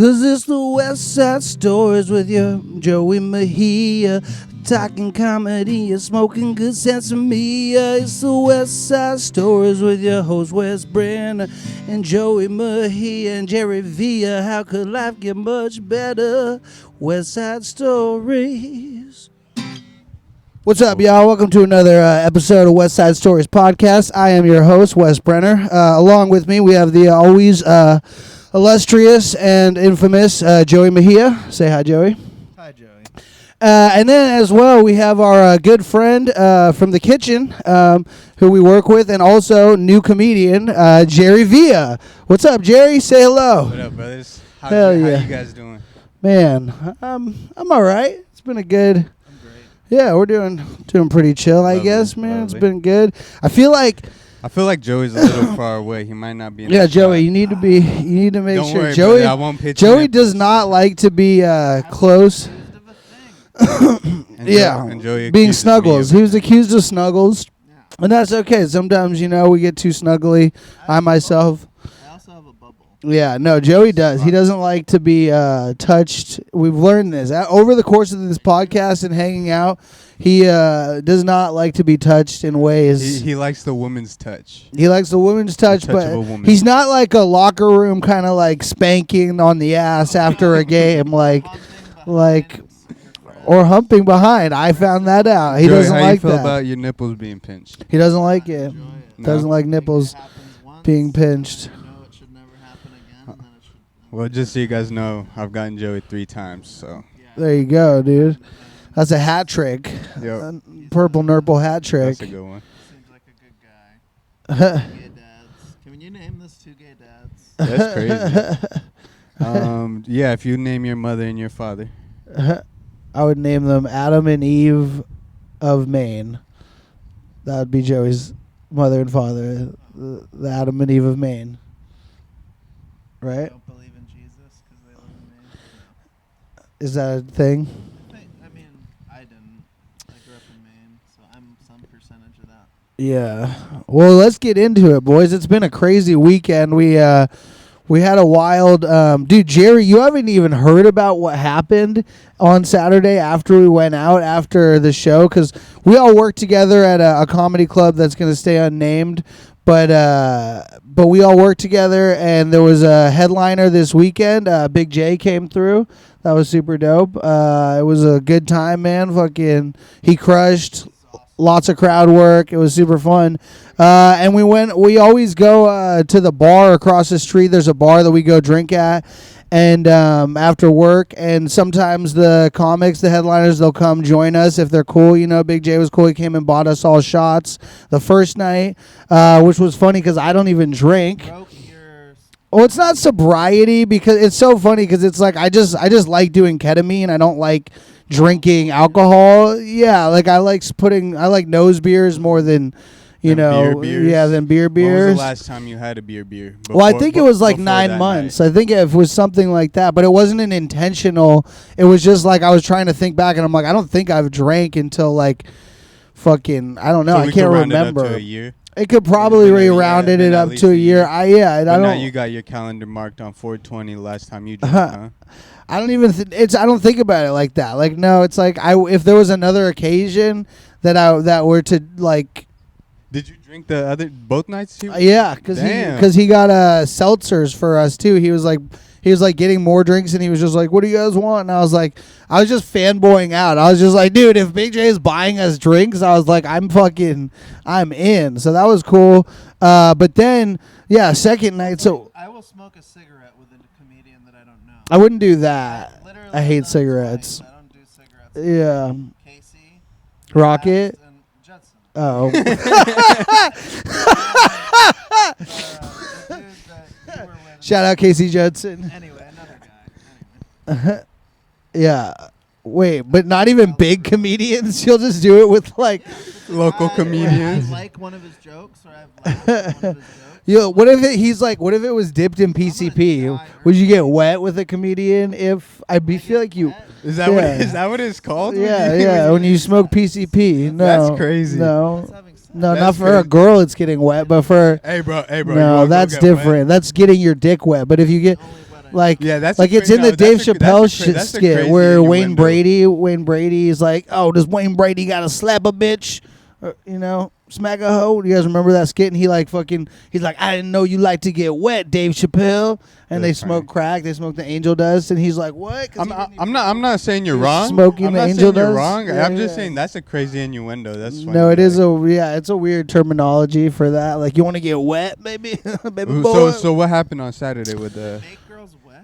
'Cause it's the West Side Stories with your Joey Mejia. Talking comedy and smoking good sense of me. It's the West Side Stories with your host Wes Brenner and Joey Mejia and Jerry Villa. How could life get much better? West Side Stories. What's up, y'all? Welcome to another episode of West Side Stories Podcast. I am your host, Wes Brenner. Along with me, we have the always illustrious and infamous Joey Mejia. Say hi, Joey. Hi, Joey. And then as well, we have our good friend from the kitchen who we work with, and also new comedian, Jerry Villa. What's up, Jerry? Say hello. What up, brothers? Hell yeah. How you guys doing? Man, I'm all right. It's been a good... I'm great. Yeah, we're doing pretty chill, I guess, man. It's been good. I feel like Joey's a little far away. He might not be in yeah, the Joey, shot. you need to make Don't sure. worry, Joey, brother, I won't pitch Joey in does not like to be close. Yeah, And Joey being accuses me snuggles. of He was accused of snuggles, and that's okay. Sometimes, we get too snuggly. I myself. I also have a bubble. Yeah, no, Joey does. He doesn't like to be touched. We've learned this. Over the course of this podcast and hanging out, he does not like to be touched in ways. He likes the woman's touch. He likes the woman's touch, touch of a but woman. he's not like a locker room kind of like spanking on the ass after a game, like or humping behind. I found that out. He Joey, doesn't how like you feel that. about your nipples being pinched? He doesn't like it. No? Doesn't like nipples being pinched. I know it should never happen again, and then it should. Well, just so you guys know, I've gotten Joey 3 times, so. There you go, dude. That's a hat trick. Yep. Purple nurple hat trick. That's a good one. Seems like a good guy. Gay dads. Can you name this 2 gay dads? That's crazy. Yeah, if you name your mother and your father. I would name them Adam and Eve of Maine. That would be Joey's mother and father. The Adam and Eve of Maine. I Right? don't believe in Jesus because they live in Maine. Is that a thing? I mean, I didn't. I grew up in Maine, so I'm some percentage of that. Yeah. Well, let's get into it, boys. It's been a crazy weekend. We had a wild dude, Jerry, you haven't even heard about what happened on Saturday after we went out after the show, because we all worked together at a comedy club that's going to stay unnamed, but we all worked together, and there was a headliner this weekend. Big J came through. That was super dope. It was a good time, man. Fucking he crushed. Lots of crowd work. It was super fun. And we always go to the bar across the street. There's a bar that we go drink at and after work. And sometimes the comics, the headliners, they'll come join us if they're cool. Big J was cool. He came and bought us all shots the first night, which was funny because I don't even drink. Well, it's not sobriety because it's so funny because it's like I just like doing ketamine. I don't like drinking alcohol. Yeah, like I like nose beers more than beer beers? Yeah, than beer When beers. was the last time you had a beer? Well, I think it was like 9 months. I think it was something like that, but it wasn't an intentional. It was just like I was trying to think back, and I'm like, I don't think I've drank until like fucking I don't know. So I we can't could round remember. It up to a year? It could probably Been a year, re-rounded it been at up least to a a year. year. I But don't. now you got your calendar marked on 4/20 last time you drank, huh? I don't even. I don't think about it like that. Like no, it's like if there was another occasion that were to like. Did you drink both nights? Yeah, because he got seltzers for us too. He was like getting more drinks, and he was just like, "What do you guys want?" And I was just fanboying out. I was just like, "Dude, if Big J is buying us drinks," I was like, I'm in." So that was cool. But then, yeah, second night. So I will smoke a cigarette with a comedian that I don't know. I wouldn't do that. Literally I hate done it cigarettes. twice. I don't do cigarettes. Yeah, Casey, Rocket. and Judson. Oh. The dude that you were with. Shout out Casey Judson. Anyway, another guy. Anyway. Yeah. Wait, but not even big comedians? You'll just do it with like Local comedians. I like one of his jokes, or I've laughed at one of his jokes. Yo, what if it was dipped in PCP? Would you get wet with a comedian if feel like you Is that what it's called? Yeah, when you smoke PCP. No. That's crazy. No. That's having sex. No, That's not for a crazy. girl it's getting wet, but for Hey, bro. no, that's different. That's getting your dick wet. But if you get Only wet I Like, Yeah, that's like a it's cra- in the no, Dave that's a- Chappelle that's a cra- that's a skit crazy where innuendo. Wayne Brady is like, oh, does Wayne Brady gotta slap a bitch, or, smack a hoe? You guys remember that skit? And he like fucking, he's like, I didn't know you like to get wet, Dave Chappelle. And they That's smoke funny. crack. They smoke the angel dust, and he's like, what? 'Cause I'm not saying you're He was wrong. smoking I'm the not angel saying you're dust? wrong. Yeah, I'm just yeah. saying that's a crazy innuendo. That's funny. No, it is it's a weird terminology for that. Like, you want to get wet, baby, baby boy. So what happened on Saturday with the Make girls wet?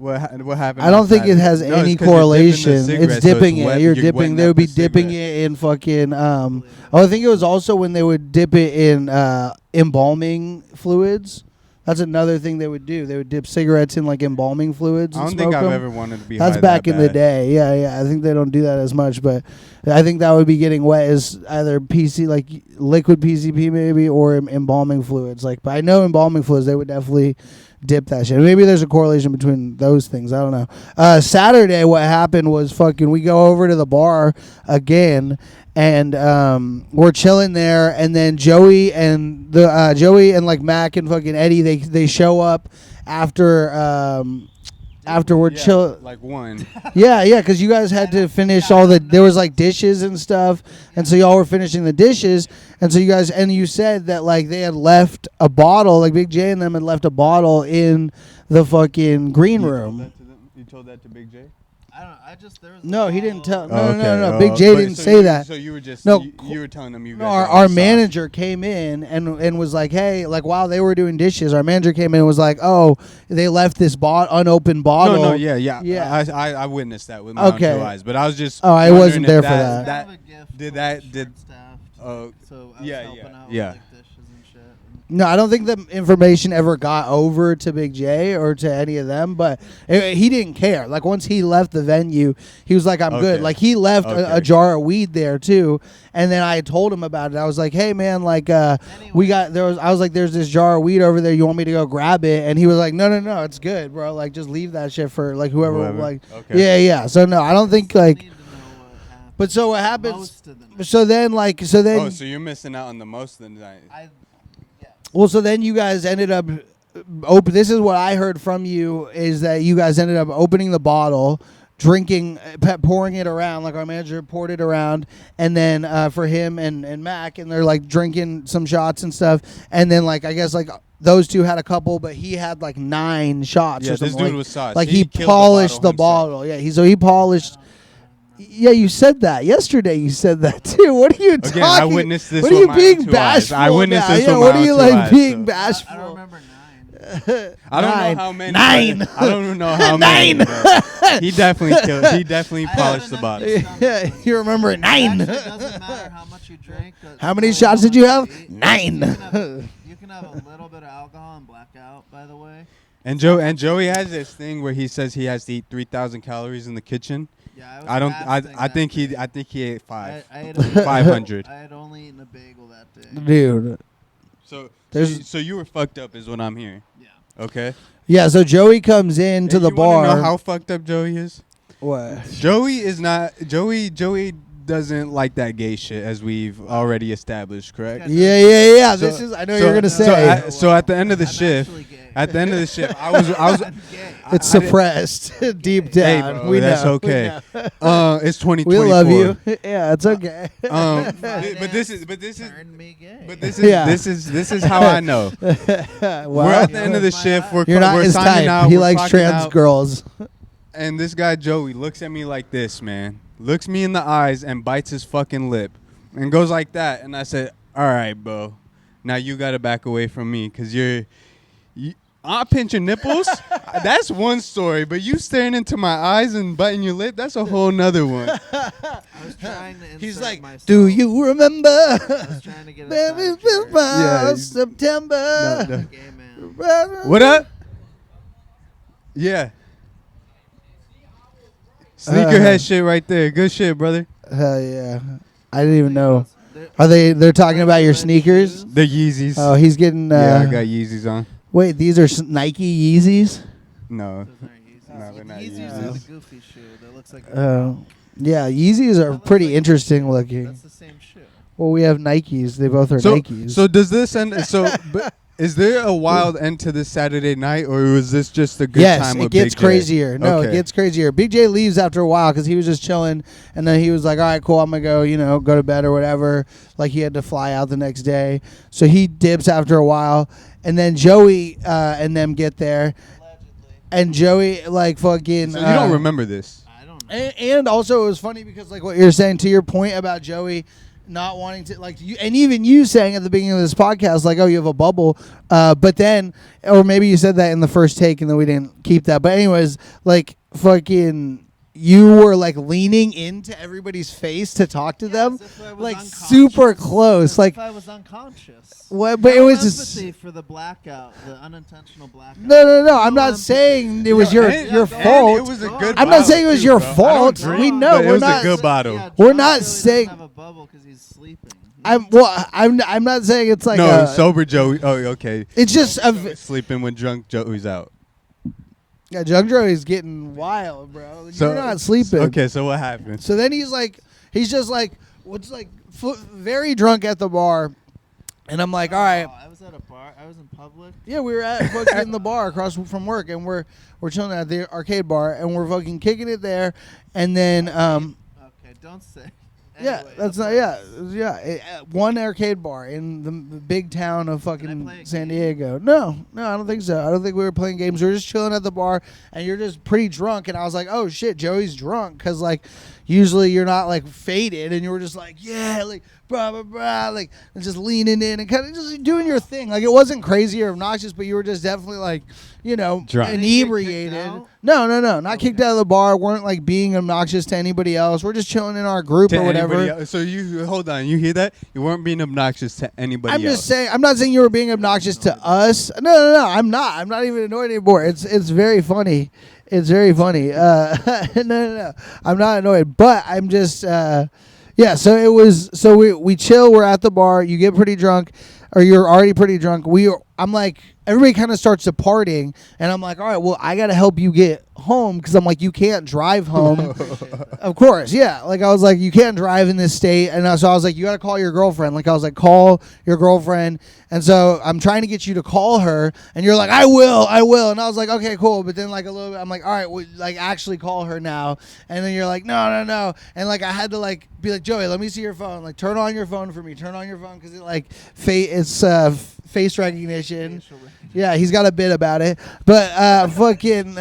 what happened? I don't on think it Saturday? has No, any it's 'cause you're dipping the correlation. cigarette, It's so dipping it. wet, You're wetting dipping. They up would be the dipping cigarette. it in fucking. I think it was also when they would dip it in embalming fluids. That's another thing they would do. They would dip cigarettes in like embalming fluids. I And don't think smoke I've them. ever wanted to be. That's high back that in the bad. day. Yeah. I think they don't do that as much, but I think that would be getting wet as either PC, like liquid PCP maybe, or embalming fluids. Like, but I know embalming fluids, they would definitely dip that shit. Maybe there's a correlation between those things. I don't know. Saturday, what happened was fucking, we go over to the bar again, and we're chilling there, and then Joey and like Mac and fucking Eddie, they show up after we're Yeah, chill. like one. Yeah, because you guys had to finish all there was like dishes and stuff, and so y'all were finishing the dishes, and so you said that like they had left a bottle, like Big J and them had left a bottle in the fucking green room. You told that to Big J? I don't know. There was a No, he bottle- didn't tell. Oh, No. okay. Big J But didn't so say you- that. So you were just No, you were telling them you No, guys. our manager came in and was like, hey, like while they were doing dishes, our manager came in and was like, oh, they left this unopened bottle. No, yeah. Yeah. I witnessed that with my own two eyes, but I was just. Oh, I wondering wasn't if there for that. Kind of a gift did for that- the did- short staff. Oh, So I was yeah, helping yeah, out yeah. with like dishes and shit. No, I don't think the information ever got over to Big J or to any of them, but he didn't care. Like, once he left the venue, he was like, I'm good. Okay. Like, he left Okay. a jar of weed there, too. And then I told him about it. I was like, hey, man, like, I was like, there's this jar of weed over there. You want me to go grab it? And he was like, no, it's good, bro. Like, just leave that shit for, like, whoever. Like, Okay. yeah. So, no, I don't think, Still like, need to know what happened. but so what happens? Most of the night. So then, Oh, so you're missing out on the most of the night. Well, so then you guys ended up this is what I heard from you, is that you guys ended up opening the bottle, drinking, pouring it around, like our manager poured it around, and then for him and Mac, and they're like drinking some shots and stuff, and then like I guess like those two had a couple, but he had like 9 shots. Yeah, or something. this dude like, was sauce. like he killed polished the himself. bottle. Yeah, he polished. Yeah, you said that yesterday. You said that too. What are you talking? Again, I witnessed this What are with you my being own 2 eyes. bashful? I witnessed now? this Yeah, with what my are you own 2 like eyes, being so- bashful? I don't remember 9. I don't Nine. know how many. 9. I don't even know how 9. many. but He definitely killed. He definitely I polished the haven't bottle. had Yeah, you remember it. 9. Actually, it doesn't matter how much you drink. How many shots did you have? 9. You can have a little bit of alcohol and black out, by the way. And Joey has this thing where he says he has to eat 3,000 calories in the kitchen. Yeah, I don't. fasting I that think day. he ate 5. I ate 500. I had only eaten a bagel that day. Dude. So There's- so you were fucked up, is what I'm hearing. Yeah. Okay. Yeah, so Joey comes in to And the you wanna bar. know how fucked up Joey is? What? Joey is not. Joey doesn't like that gay shit, as we've already established, correct? Yeah. So- This is. I know you're gonna so say so at the end of the I'm shift, actually gay. at the end of the shift, I was I'm gay. it's I didn't- suppressed deep Hey, down. bro, we that's know. okay. We know. It's 2024. We love you. Yeah, it's okay. But this is Turned me gay. but this is Yeah. this is how I know. Well, We're at the end of the shift. you're not we're his signing type. out. He we're likes clocking trans out, girls. And this guy Joey looks at me like this, man. Looks me in the eyes and bites his fucking lip, and goes like that. And I said, "All right, bro. Now you gotta back away from me, cause I'll pinch your nipples. That's one story, but you staring into my eyes and biting your lip, that's a whole nother one." I was trying to insert He's like, myself. "Do you remember? I was trying to get a Baby, side joke. Yeah, September." no. Gay man. What up? Yeah. Sneakerhead shit right there. Good shit, brother. Hell yeah! I didn't even know. They're- They're talking about your sneakers? The Yeezys. Oh, he's getting. Yeah, I got Yeezys on. Wait, these are Nike Yeezys? No. Those aren't Yeezys. No, they're not Yeezys Yeezys. are the goofy shoe that looks like. Yeah, Yeezys are looks pretty like- interesting looking. That's the same shoe. Well, we have Nikes. They both are So, Nikes. so does this end? So, but Is there a wild end to this Saturday night, or was this just a good time with It gets Big J? crazier. No, Okay. it gets crazier. Big J leaves after a while because he was just chilling, and then he was like, all right, cool, I'm going to go to bed or whatever. Like, he had to fly out the next day. So he dips after a while, and then Joey and them get there, Allegedly. and Joey, like, fucking... So you don't remember this? I don't know. And also, it was funny because, like, what you're saying, to your point about Joey not wanting to, like, you, and even you saying at the beginning of this podcast, like, oh, you have a bubble, but then, or maybe you said that in the first take and then we didn't keep that, but anyways, like, fucking, you were, like, leaning into everybody's face to talk to them, As if I was like, unconscious. super close, As like, if I was unconscious. what, but it No was just, empathy for the blackout, the unintentional blackout. no, I'm not empathy. saying it was Yo, your and- your and fault. It was a good I'm not bottle, saying it was too, your bro. I don't fault. drink, We know, but it we're was not- a good bottle. Yeah, We're John not really doesn't saying- have a bubble because he's sleeping. I'm not saying it's like No, a, sober Joey. Oh, okay. it's just a, Sleeping when drunk Joey's out. yeah, Junk Joey's getting wild, bro. You're not sleeping. Okay, so what happened? So then he's just like, what's like, very drunk at the bar, and I'm like, all right, I was at a bar. I was in public. yeah, we were at fucking the bar across from work, and we're chilling at the arcade bar, and we're fucking kicking it there, and then Okay, don't say. yeah, Anyway, that's not one arcade bar in the big town of play fucking a San game? Diego. No, I don't think so. I don't think we were playing games. We were just chilling at the bar, and you're just pretty drunk. And I was like, oh shit, Joey's drunk, because like usually you're not like faded, and you were just like, yeah, like blah blah blah, like and just leaning in and kind of just doing your thing. Like, it wasn't crazy or obnoxious, but you were just definitely like, Drunk. inebriated. Did you get kicked out? No, not kicked out of the bar. Weren't like being obnoxious to anybody else. We're just chilling in our group To or whatever. anybody else. So you hold on. You hear that? You weren't being obnoxious to anybody I'm else. just saying. I'm not saying you were being obnoxious to us. No. I'm not. I'm not even annoyed anymore. It's very funny. It's very funny. No. I'm not annoyed, but I'm just. Yeah. So it was. So we chill. We're at the bar. You get pretty drunk, or you're already pretty drunk. I'm like. Everybody kind of starts departing, and I'm like, all right, well, I got to help you get home, because I'm like, you can't drive home. Of course, yeah. Like, I was like, you can't drive in this state. And so I was like, you got to call your girlfriend. Like, I was like, call your girlfriend. And so I'm trying to get you to call her, and you're like, I will. And I was like, okay, cool. But then, like, a little bit, I'm like, all right, well, like, actually call her now. And then you're like, no. And, like, I had to, like, be like, Joey, let me see your phone. Like, turn on your phone for me. Turn on your phone, because it, like, it's face recognition. Yeah, he's got a bit about it, but fucking,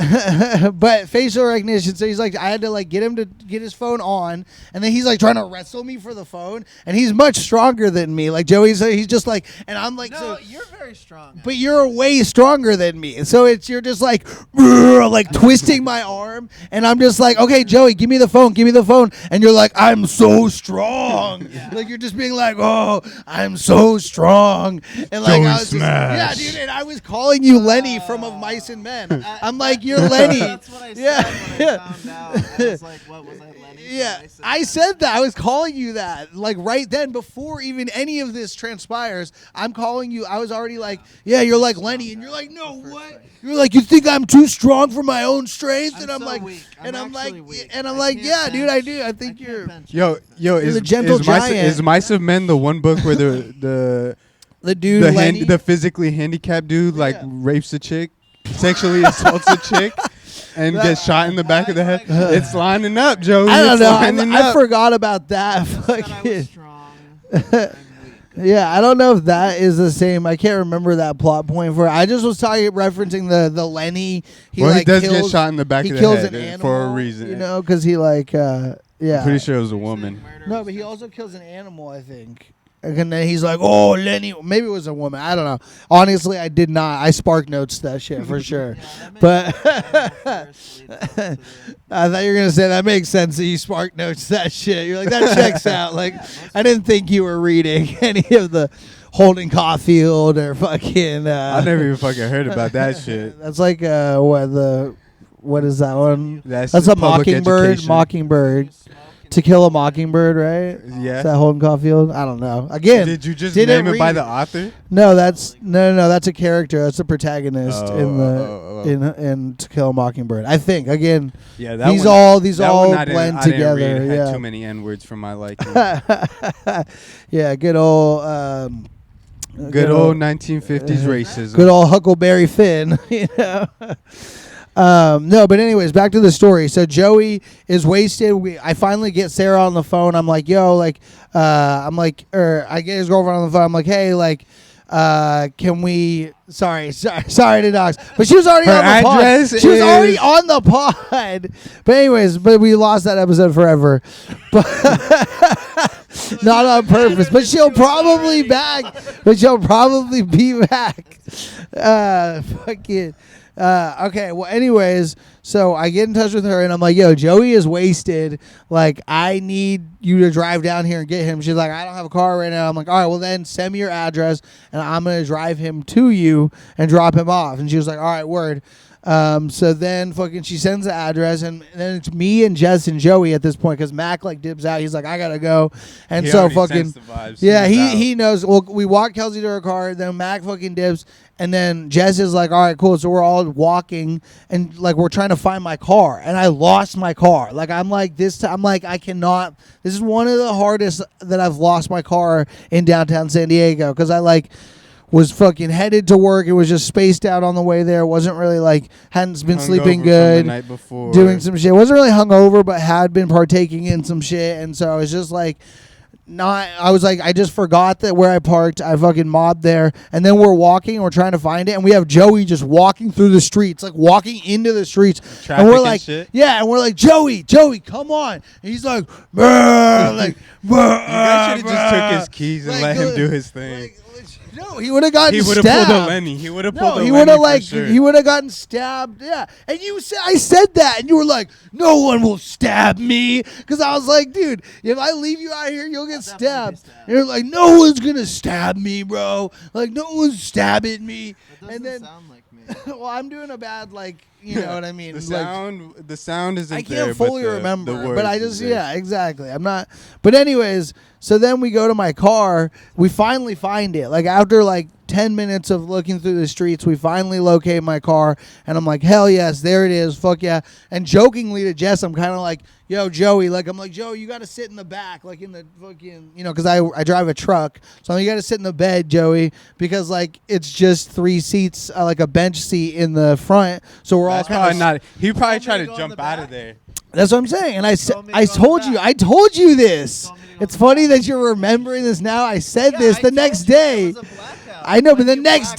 but facial recognition. So he's like, I had to like get him to get his phone on, and then he's like trying to wrestle me for the phone, and he's much stronger than me. Like Joey's, he's just like, and I'm like, No, so, you're very strong. but you're way stronger than me. So you're just like, like twisting my arm, and I'm just like, okay, Joey, give me the phone, and you're like, I'm so strong. Like you're just being like, oh, I'm so strong, and like Joey I was just, yeah, Smash. dude, and I was calling you Lenny from Of Mice and Men. I'm like, you're Lenny. That's what I said Yeah. when I found out. I was like, what was I, Lenny? Yeah, And I said that. I was calling you that. Like right then, before even any of this transpires, I'm calling you. I was already like, yeah, you're like Lenny. And you're like, no, what? You're like, you think I'm too strong for my own strength? I'm And I'm so like, weak. and I'm I'm like, actually weak. and I'm I like, can't yeah, dude, I bench. do. I think can't you're bench Yo, the gentle giant. Is Mice of Men the one book where the the dude, Lenny. the physically handicapped dude like Yeah. rapes a chick, sexually assaults a chick, and gets shot in the back of the head? It's lining up, Joey. I don't It's know. lining I up. forgot about that. Just that I Fucking- was strong. I'm weak. Yeah, I don't know if that is the same. I can't remember that plot point for it. I just was referencing the Lenny. Well, he like does kills, get shot in the back he of the kills head an animal for a reason. you know, because he like yeah. I'm pretty sure it was a woman. Murder No, was but he just- also kills an animal, I think. And then he's like, "Oh, Lenny." Maybe it was a woman. I don't know. Honestly, I did not. I spark notes that shit for sure. Yeah, that But makes sense. First leads I thought you were gonna say that makes sense that you spark notes that shit. You're like, that checks out. Like, I didn't think you were reading any of the Holden Caulfield or fucking. I never even fucking heard about that shit. That's like what is that one? That's That's a public Mockingbird. education. Mockingbird. you smoke and To Kill a Mockingbird, right? Yeah. Is that Holden Caulfield? I don't know. Again, Did you just didn't name it by read the it. author? No, that's no. That's a character. That's a protagonist Oh, in the oh, oh. in To Kill a Mockingbird. I think again. Yeah, that These one, all that all one I didn't- blend I didn't together. read. It had Yeah. too many N words for my liking. Yeah, good old Good old 1950s racism. Good old Huckleberry Finn. You know. No, but anyways, back to the story. So Joey is wasted. I finally get Sarah on the phone. I'm like, yo, like, I get his girlfriend on the phone. I'm like, hey, like, can we? Sorry to dogs, but she was already on the pod. She was already on the pod. But anyways, we lost that episode forever. But not on purpose. But she'll probably be back. Fucking. Okay, well, anyways, so I get in touch with her, and I'm like, yo, Joey is wasted. Like, I need you to drive down here and get him. She's like, I don't have a car right now. I'm like, all right, well, then send me your address, and I'm going to drive him to you and drop him off. And she was like, all right, word. So then fucking she sends the address, and then it's me and Jess and Joey at this point because Mac like dibs out. He's like, I gotta go, and so fucking yeah, he knows. Well, we walk Kelsey to her car, then Mac fucking dips, and then Jess is like, all right, cool. So we're all walking, and like we're trying to find my car, and I lost my car. Like I'm like I cannot. This is one of the hardest that I've lost my car in downtown San Diego because I like. Was fucking headed to work. It was just spaced out on the way there. Wasn't really like hadn't been sleeping good. The night before. Doing some shit. Wasn't really hungover, but had been partaking in some shit. And so I was just like, I was like, I just forgot that where I parked. I fucking mobbed there, and then we're walking. And we're trying to find it, and we have Joey just walking through the streets, like walking into the streets. Traffic and we're like, shit? yeah, and we're like, Joey, come on. And he's like, like, you guys should have just took his keys and let him do his thing. No, he would have gotten stabbed. He would have pulled a Lenny. He would have pulled a Lenny. He would have he would have gotten stabbed. Yeah, and I said that, and you were like, "No one will stab me," because I was like, "Dude, if I leave you out here, you'll get stabbed." And you're like, "No one's gonna stab me, bro. Like, no one's stabbing me." That doesn't sound like me. Well, I'm doing a bad you know what I mean. The sound isn't. I can't there, fully but remember, but I just exactly. I'm not. But anyways, so then we go to my car. We finally find it. Like after like 10 minutes of looking through the streets, we finally locate my car, and I'm like, hell yes, there it is. Fuck yeah. And jokingly to Jess, I'm kind of like, yo, Joey, like I'm like, Joe, you got to sit in the back, like in the fucking, you know, because I drive a truck, so you got to sit in the bed, Joey, because like it's just 3 seats, like a bench seat in the front, so we're all probably not. He probably tried to jump out of there. That's what I'm saying, and I told you this. It's funny that you're remembering this now. I said this the next day. I know, but the next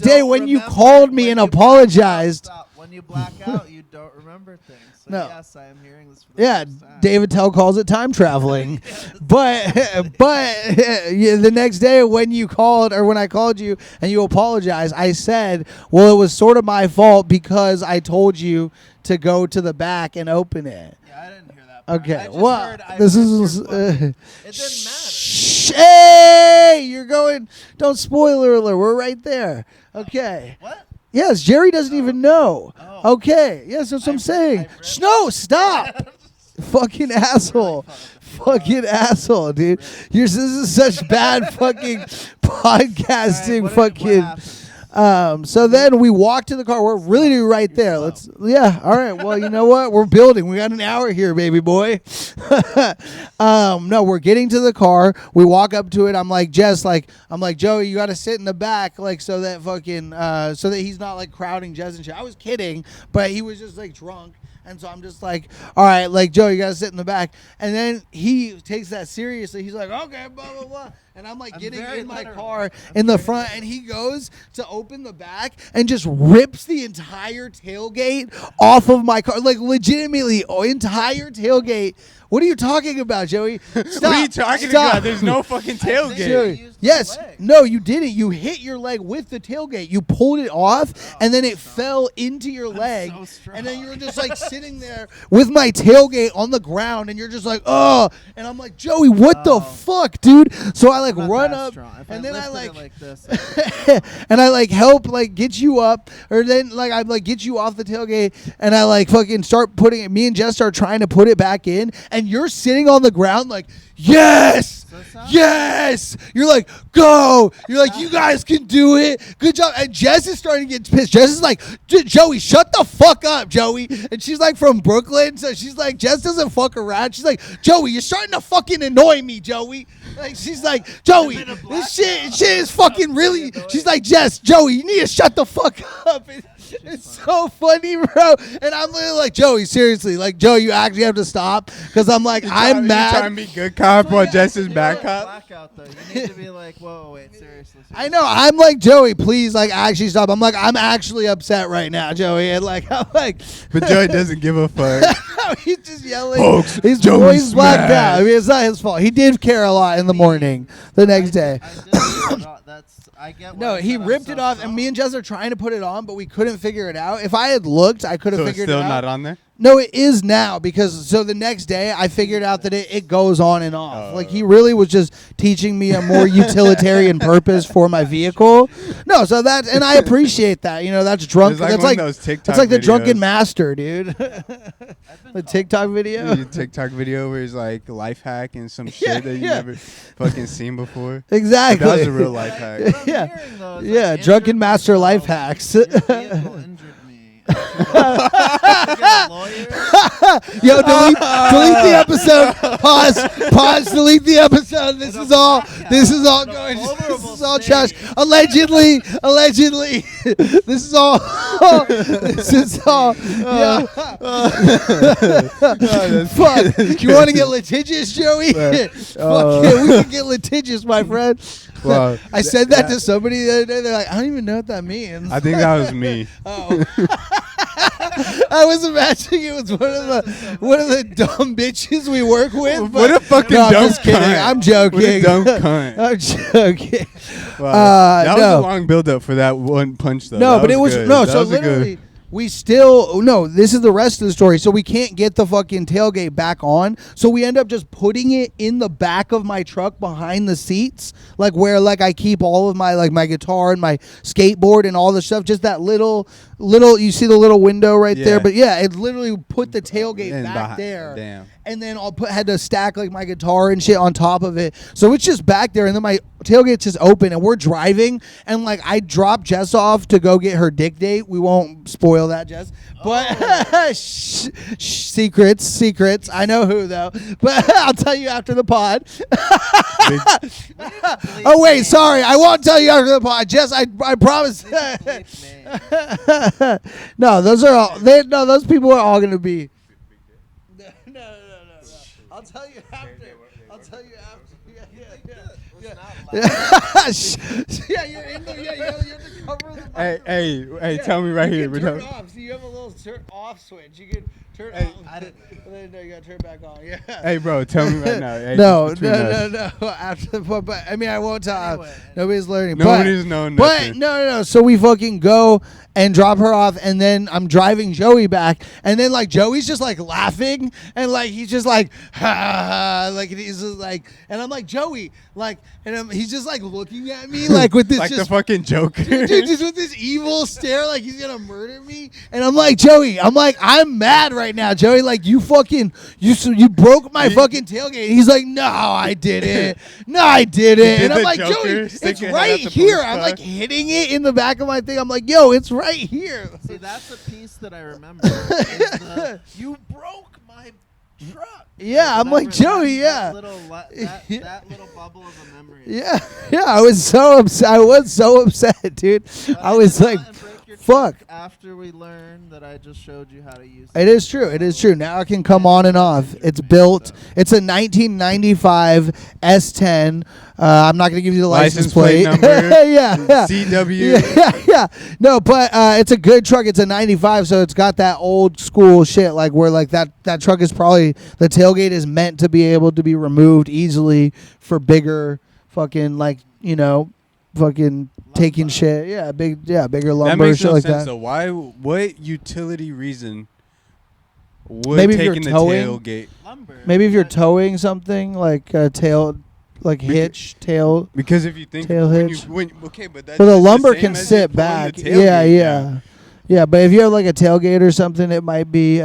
day when you called me and apologized. When you black out, you don't remember things. So no. Yes, I am hearing this for the first time. David Tell calls it time traveling. but the next day when you called, or when I called you and you apologized, I said, well, it was sort of my fault because I told you to go to the back and open it. Yeah, I didn't hear that part. Okay, well, this is... it didn't matter. Hey, you're going... Don't spoiler alert. We're right there. Okay. What? Yes, Jerry doesn't even know. Oh. Okay. Yes, that's what I'm saying. No, stop. Fucking asshole. Fucking asshole, dude. This is such bad fucking podcasting. So then we walk to the car. We're really right there. All right. Well, you know what? We're building. We got an hour here, baby boy. No, we're getting to the car. We walk up to it. I'm like, Jess, Joey, you got to sit in the back, like, so that fucking, so that he's not like crowding Jess and shit. I was kidding, but he was just like drunk. And so I'm just like, all right, like, Joe, you got to sit in the back. And then he takes that seriously. He's like, okay, blah, blah, blah. And I'm like getting in my car in the front. And he goes to open the back and just rips the entire tailgate off of my car. Like, legitimately, entire tailgate. What are you talking about, Joey? Stop. What are you talking about? There's no fucking tailgate. Joey. Yes. No, you didn't. You hit your leg with the tailgate. You pulled it off, and then it fell into your leg. And then you were just like sitting there with my tailgate on the ground, and you're just like, oh. And I'm like, Joey, what the fuck, dude? So I like run up, and then I like this, and I like help like get you up, or then like I like get you off the tailgate, and I like fucking start putting it. Me and Jess start trying to put it back in. And you're sitting on the ground like, yes, yes. You're like, go. You're like, you guys can do it. Good job. And Jess is starting to get pissed. Jess is like, Joey, shut the fuck up, Joey. And she's like from Brooklyn. So she's like, Jess doesn't fuck around. She's like, Joey, you're starting to fucking annoy me, Joey. Like she's like, Joey, this shit is fucking really. She's like, Jess, Joey, you need to shut the fuck up. It's so funny, bro. And I'm literally like, Joey, seriously, like, Joe, you actually have to stop because I'm like, I'm mad. You're trying to be good cop while Jess is bad cop. Blackout though. You need to be like, whoa, wait, seriously. I know. I'm like, Joey, please, like, actually stop. I'm like, I'm actually upset right now, Joey. And like, I'm like, but Joey doesn't give a fuck. He's just yelling. Folks, his voice blacked out. I mean, it's not his fault. He did care a lot in the morning the next day. I get no, he ripped it off, and me and Jess are trying to put it on, but we couldn't figure it out. If I had looked, I could have figured it out. Still not on there? No, it is now because so the next day I figured out that it goes on and off. Like he really was just teaching me a more utilitarian purpose for my vehicle. No, so that and I appreciate that. You know, that's drunk. That's like those TikTok that's like the videos. drunken master, dude. The TikTok video. The TikTok video where he's like life hack and some shit that you never fucking seen before. Exactly. That was a real life hack. Yeah, drunken master life hacks. Yo, delete the episode. Pause. Delete the episode. This is all going. This is all trash. Allegedly. This is all. Yeah. Fuck. You want to get litigious, Joey? Fuck yeah, we can get litigious, my friend. Wow. I said that to somebody the other day. They're like, I don't even know what that means. I think that was me. Oh. I was imagining it was one of the dumb bitches we work with. What a fucking no, dumb cunt. I'm joking. What a dumb cunt. I'm joking. Wow. That was a long build up for that one punch though. No, that but it was good. no. That So was literally, we still no. This is the rest of the story. So we can't get the fucking tailgate back on. So we end up just putting it in the back of my truck behind the seats, like where like I keep all of my like my guitar and my skateboard and all the stuff. Just that little. You see the little window right there, but yeah, it literally put the tailgate back there. Damn. And then had to stack like my guitar and shit on top of it. So it's just back there, and then my tailgate's just open, and we're driving, and like I dropped Jess off to go get her dick date. We won't spoil that, Jess. But secrets. I know who though, but I'll tell you after the pod. Oh wait, sorry, I won't tell you after the pod. Jess, I promise. No, those are all. Those people are all gonna be. No. I'll tell you after. Yeah, you're in there. Yeah, you have to cover the mic. Hey, tell me right here. Turn it off. So you have a little turn off switch. You can turn it off. No, you gotta turn it back on. Yeah. Hey, bro, tell me right now. Hey, no. After the but I mean, I won't tell. Anyway. Nobody's learning. Nobody's knowing nothing. But no. So we fucking go and drop her off, and then I'm driving Joey back, and then like Joey's just like laughing, and like he's just like, ha, like he's just like, and I'm like Joey, like, and he's just like looking at me like with this like just, the fucking Joker, dude, just with this evil stare, like he's gonna murder me, and I'm like Joey, I'm mad right now, Joey, like you broke my fucking tailgate. He's like, no, I didn't, and I'm like Joey, it's right here. I'm like hitting it in the back of my thing. I'm like, yo, it's right here. See, that's a piece that I remember. You broke my truck. Yeah, I'm like Joey. That little bubble of a memory. Yeah. I was so upset, dude. I was like, fuck. After we learned that I just showed you how to use it. It is true. Now it can come on and off. It's built. It's a 1995 S10. I'm not going to give you the license plate number. yeah. CW. Yeah. No, but it's a good truck. It's a 95, so it's got that old school shit, like where like that truck is probably, the tailgate is meant to be able to be removed easily for bigger fucking like, fucking taking shit. Yeah, bigger lumber. That makes shit no like sense. that. So what utility reason would Maybe if taking you're the towing, tailgate? lumber. Maybe if you're towing something like a tail, like hitch, tail. Because if you think tail hitch. but that's But the just lumber same can as sit you pulling back. the tailgate down. Yeah. But if you have like a tailgate or something, it might be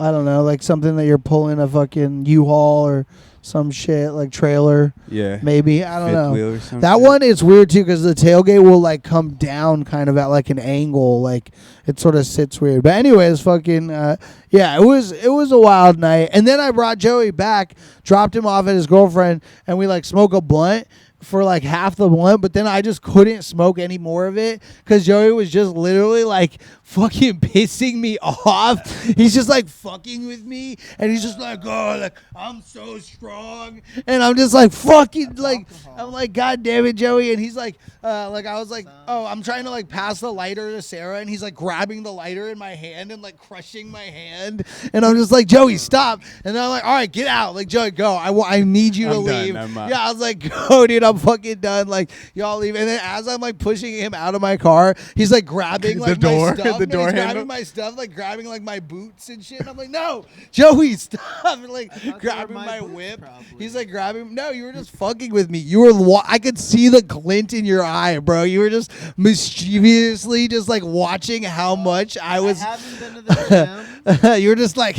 I don't know, like something that you're pulling a fucking U-Haul or some shit, like trailer. Yeah. Maybe. I don't Fifth know. wheel or some That shit. one is weird too because the tailgate will like come down kind of at like an angle, like it sort of sits weird. But anyways, fucking yeah, it was a wild night. And then I brought Joey back, dropped him off at his girlfriend, and we like smoke a blunt for like half the blunt, but then I just couldn't smoke any more of it because Joey was just literally like fucking pissing me off. He's just like fucking with me, and he's just like, oh, like I'm so strong, and I'm just like fucking like I'm like, God damn it, Joey. And he's like I was like, oh, I'm trying to like pass the lighter to Sarah, and he's like grabbing the lighter in my hand and like crushing my hand, and I'm just like, Joey, stop. And then I'm like, all right, get out, like Joey, go. I need you to I'm done, leave. I'm out. Yeah, I was like, go, dude, I'm fucking done. Like, y'all leave. And then as I'm like pushing him out of my car, he's like grabbing like The door- my stuff. the door he's handle? grabbing my stuff, like grabbing like my boots and shit. And I'm like, no, Joey, stop. And, like I thought they were grabbing my my boots, whip. probably. He's like grabbing. No, you were just fucking with me. You were. I could see the glint in your eye, bro. You were just mischievously just like watching how much I was. I haven't been to the gym. You were just like,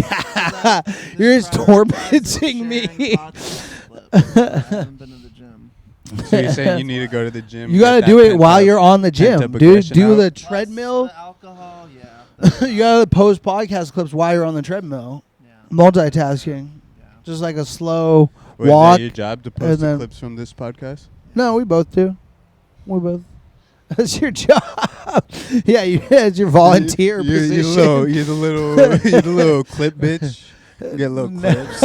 you're just tormenting me. I haven't been to the gym. So you're saying you need to go to the gym? You got to get do that it pent while up- you're on the pent gym, up dude. aggression Do out. the Plus treadmill. the alcohol, yeah. You got to post podcast clips while you're on the treadmill. Yeah. Multitasking. Yeah. Just like a slow Wait, walk. is that your job to post the then- clips from this podcast? No, we both do. We both. That's your job. Yeah, it's your volunteer position. You're the little clip bitch. You get little clips.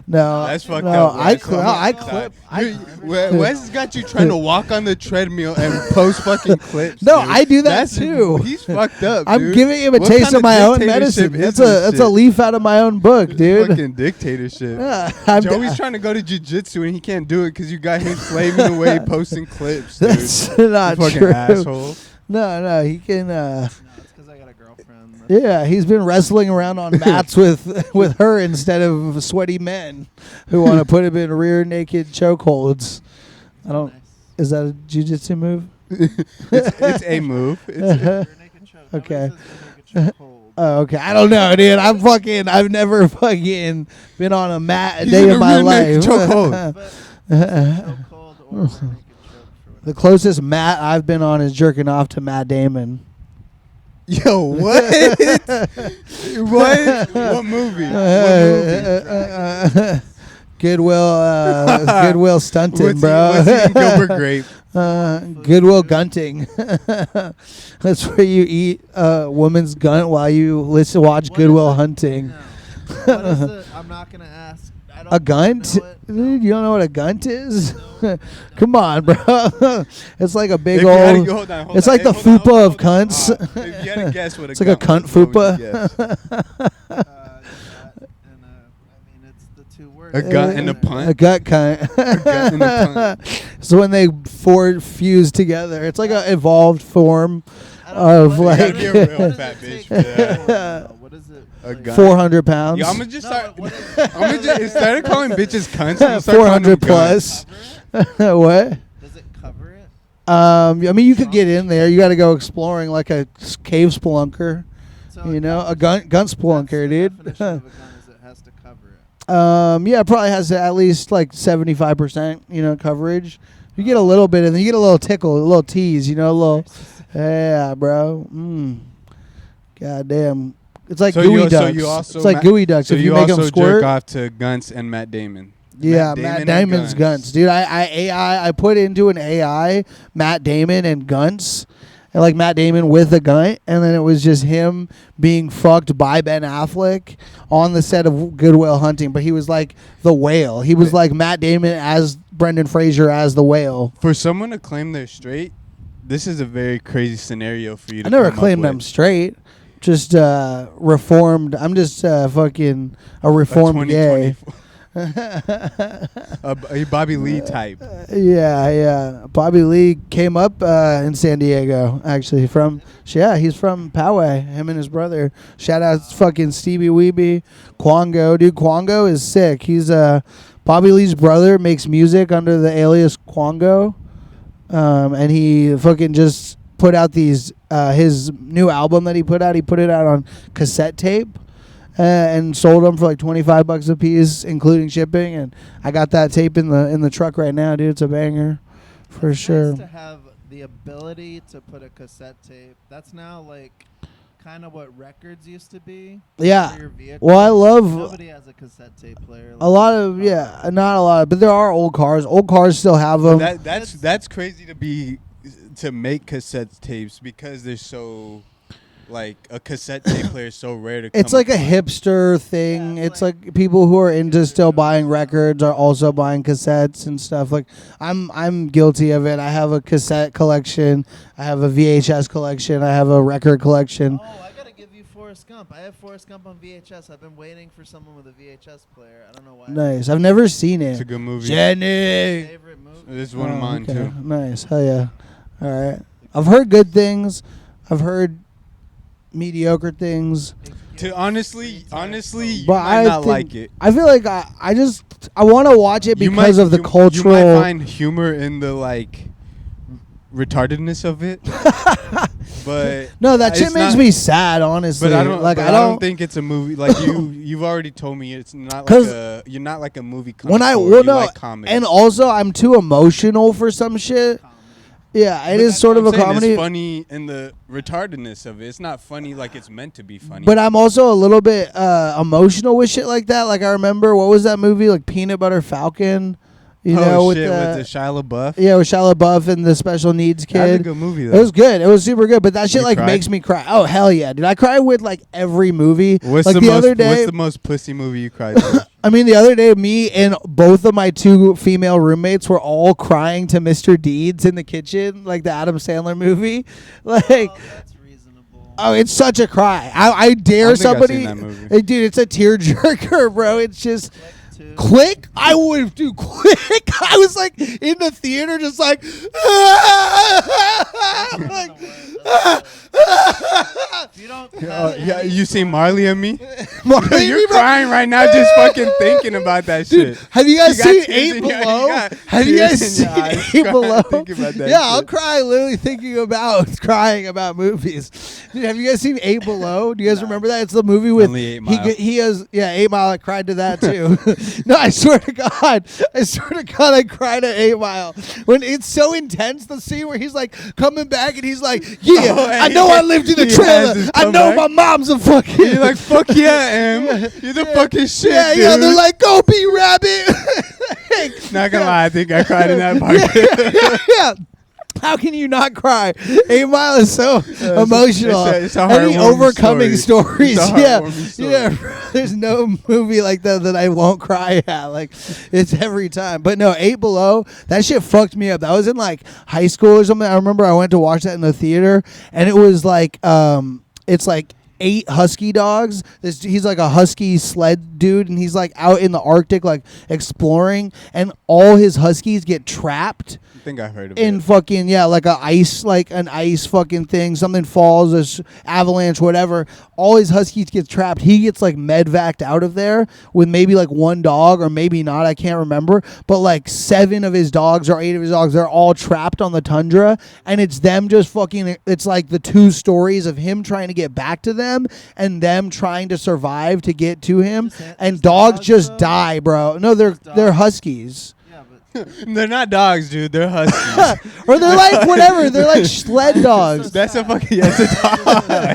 No, That's fucked no, up. I Wes. clip. I'm I outside. clip. Wes has got you trying to walk on the treadmill and post fucking clips. No, dude. I do that too. He's fucked up. I'm dude. giving him a What taste kind of my own dictatorship medicine. is That's a this shit? leaf out of my own book, dude. Fucking dictatorship. Yeah, I'm Joey's trying to go to jiu-jitsu and he can't do it because you got him slaving away posting clips, dude. That's not You fucking true. asshole. No, he can. No, it's because I got a girlfriend. Yeah, he's been wrestling around on mats with her instead of sweaty men who want to put him in rear naked chokeholds. I don't. Nice. Is that a jiu-jitsu move? It's a move. It's Rear naked choke. Okay. Nobody says rear naked choke hold. Oh, okay. I don't know, dude. I've never fucking been on a mat a He's day in in a my rear naked life. chokehold. But choke hold or rear naked choke for The closest mat I've been on is jerking off to Matt Damon. Yo, what? What movie? Goodwill stunting, What's bro. he eating Gilbert Grape? Goodwill gunting. That's where you eat a woman's gunt while you watch What Goodwill is it? Hunting. No. What is it? I'm not gonna ask. I don't A gunt? know it. Dude, you don't know what a gunt is? No. Come on, bro. It's like a big If you had old. to- hold on, hold It's on. like Hey, the hold on, fupa hold of on. cunts. If you had to guess what It's like a cunt was, what would you fupa. guess? And I mean, it's the two words. A gut and a punt? A gut cunt. A gut and a punt. So when they fuse together, it's like an evolved form I don't know of what like You gotta be a real what does fat it bitch take for that. though? What is it? A like- gun. 400 pounds. Yo, I'm gonna just No, start. what is- I'm gonna just instead of calling bitches cunts, I'm gonna start calling 400 them guns. plus. Cover it? What? Does it cover it? I mean, you could get in there. You got to go exploring like a cave spelunker. So You it know, a covers- gun spelunker, that's the dude. definition of a gun is it has to cover it. Yeah, it probably has at least like 75%, coverage. You get a little bit, and then you get a little tickle, a little tease, a little. Yeah, bro. God damn. It's like So gooey you- ducks. so you also it's like ma- gooey ducks. So if you you make them also squirt. jerk off to Gunts and Matt Damon. Yeah, Matt Matt Damon and Damon's guns, dude. I put into an AI Matt Damon and guns, and like Matt Damon with a gun, and then it was just him being fucked by Ben Affleck on the set of Goodwill Hunting. But he was like the whale. He was like Matt Damon as Brendan Fraser as the whale. For someone to claim they're straight, this is a very crazy scenario for you to I never come up claimed with. I'm straight. Just reformed. I'm just fucking a reformed gay. A Bobby Lee type. Yeah. Bobby Lee came up in San Diego, actually. He's from Poway, him and his brother. Shout out fucking Stevie Weeby. Quango. Dude, Quango is sick. He's Bobby Lee's brother, makes music under the alias Quango. And he fucking just put out his new album that he put out. He put it out on cassette tape. and sold them for like $25 a piece, including shipping. And I got that tape in the truck right now, dude. It's a banger, for It's sure. nice to have the ability to put a cassette tape. That's now like kind of what records used to be. Yeah. For your vehicle. Well, I love Nobody has a cassette tape player. a lot of not a lot, but there are old cars. Old cars still have them. That's crazy to make cassette tapes because they're so like a cassette tape player is so rare to. It's come like a across. hipster thing. It's like people who are into still buying records are also buying cassettes and stuff. Like I'm guilty of it. I have a cassette collection. I have a VHS collection. I have a record collection. Oh, I gotta give you Forrest Gump. I have Forrest Gump on VHS. I've been waiting for someone with a VHS player. I don't know why. Nice. I've never seen it. It's a good movie. Jenny. Favorite movie. This is one of Oh, mine okay. too. Nice. Hell yeah. All right. I've heard good things. I've heard mediocre things. To honestly, you But might I not think- like it. I feel like I want to watch it You because might- of the you cultural. might find humor in the like retardedness of it, but No, that shit it's makes not- me sad, honestly. But I don't. like. But I don't think it's a movie. Like you've already told me it's not 'Cause like a. You're not like a movie. when I connoisseur, well you no, like comedy. and also I'm too emotional for some shit. Comedy. Yeah, it But is that's sort what of a I'm saying, comedy. It's funny in the retardedness of it. It's not funny like it's meant to be funny. But I'm also a little bit emotional with shit like that. Like I remember, what was that movie? Like Peanut Butter Falcon. You know, with shit, the, with the Shia LaBeouf. yeah, with Shia LaBeouf and the special needs That's a kid. good movie It though. was good. It was super good. But that shit You like cried? makes me cry. Oh hell yeah, dude! I cry with like every movie. What's like the other day, What's the most pussy movie you cried to? I mean, the other day, me and both of my two female roommates were all crying to Mr. Deeds in the kitchen, like the Adam Sandler movie. Like, Oh, that's reasonable. oh, it's such a cry. I I dare don't think I've somebody. seen that movie. Hey, dude, it's a tearjerker, bro. It's just Click 2. Click. I would do Click. I was like in the theater, just like. Like, If you don't Yeah, you see Marley and Me? Marley, You're bro. crying right now just fucking thinking about that Dude, shit. have you guys You got seen tears 8 in your- Below? you got Have you tears guys in seen your eyes 8 crying Below? thinking about that Yeah, I'll shit. cry literally thinking about crying about movies. Dude, have you guys seen 8 Below? Do you guys remember that? It's the movie with Only 8 Mile. he has 8 Mile. I cried to that too. No, I swear to God, I cried at 8 Mile when it's so intense. The scene where he's like coming back and he's like, "Yeah, Oh, I and know he- I lived in the he has trailer. his I know comeback. my mom's a fucking." You're like, fuck yeah, Em. You're the fucking shit, yeah, dude. yeah. They're like, "Go be rabbit." Not gonna lie, I think I cried in that part. Yeah. How can you not cry? 8 Mile is so emotional. it's a Any heartwarming overcoming story. stories. It's a Yeah. heartwarming story. Yeah. There's no movie like that I won't cry at. Like, it's every time. But no, 8 Below, that shit fucked me up. That was in like high school or something. I remember I went to watch that in the theater, and it was like, it's like 8 husky dogs. He's like a husky sled dude, and he's like out in the Arctic, like exploring, and all his huskies get trapped I think I heard of in it. fucking like an ice fucking thing. Something falls, a avalanche, whatever. All his huskies get trapped. He gets like medvaced out of there with maybe like 1 dog or maybe not. I can't remember. But like 7 of his dogs or 8 of his dogs, they're all trapped on the tundra, and it's them just fucking. It's like the 2 stories of him trying to get back to them and them trying to survive to get to him. And just dogs dogs, just though? die, bro. No, they're dogs? huskies. Yeah, but They're not dogs, dude. They're huskies. Or they're like whatever. They're like sled dogs. That's a fucking it's a dog.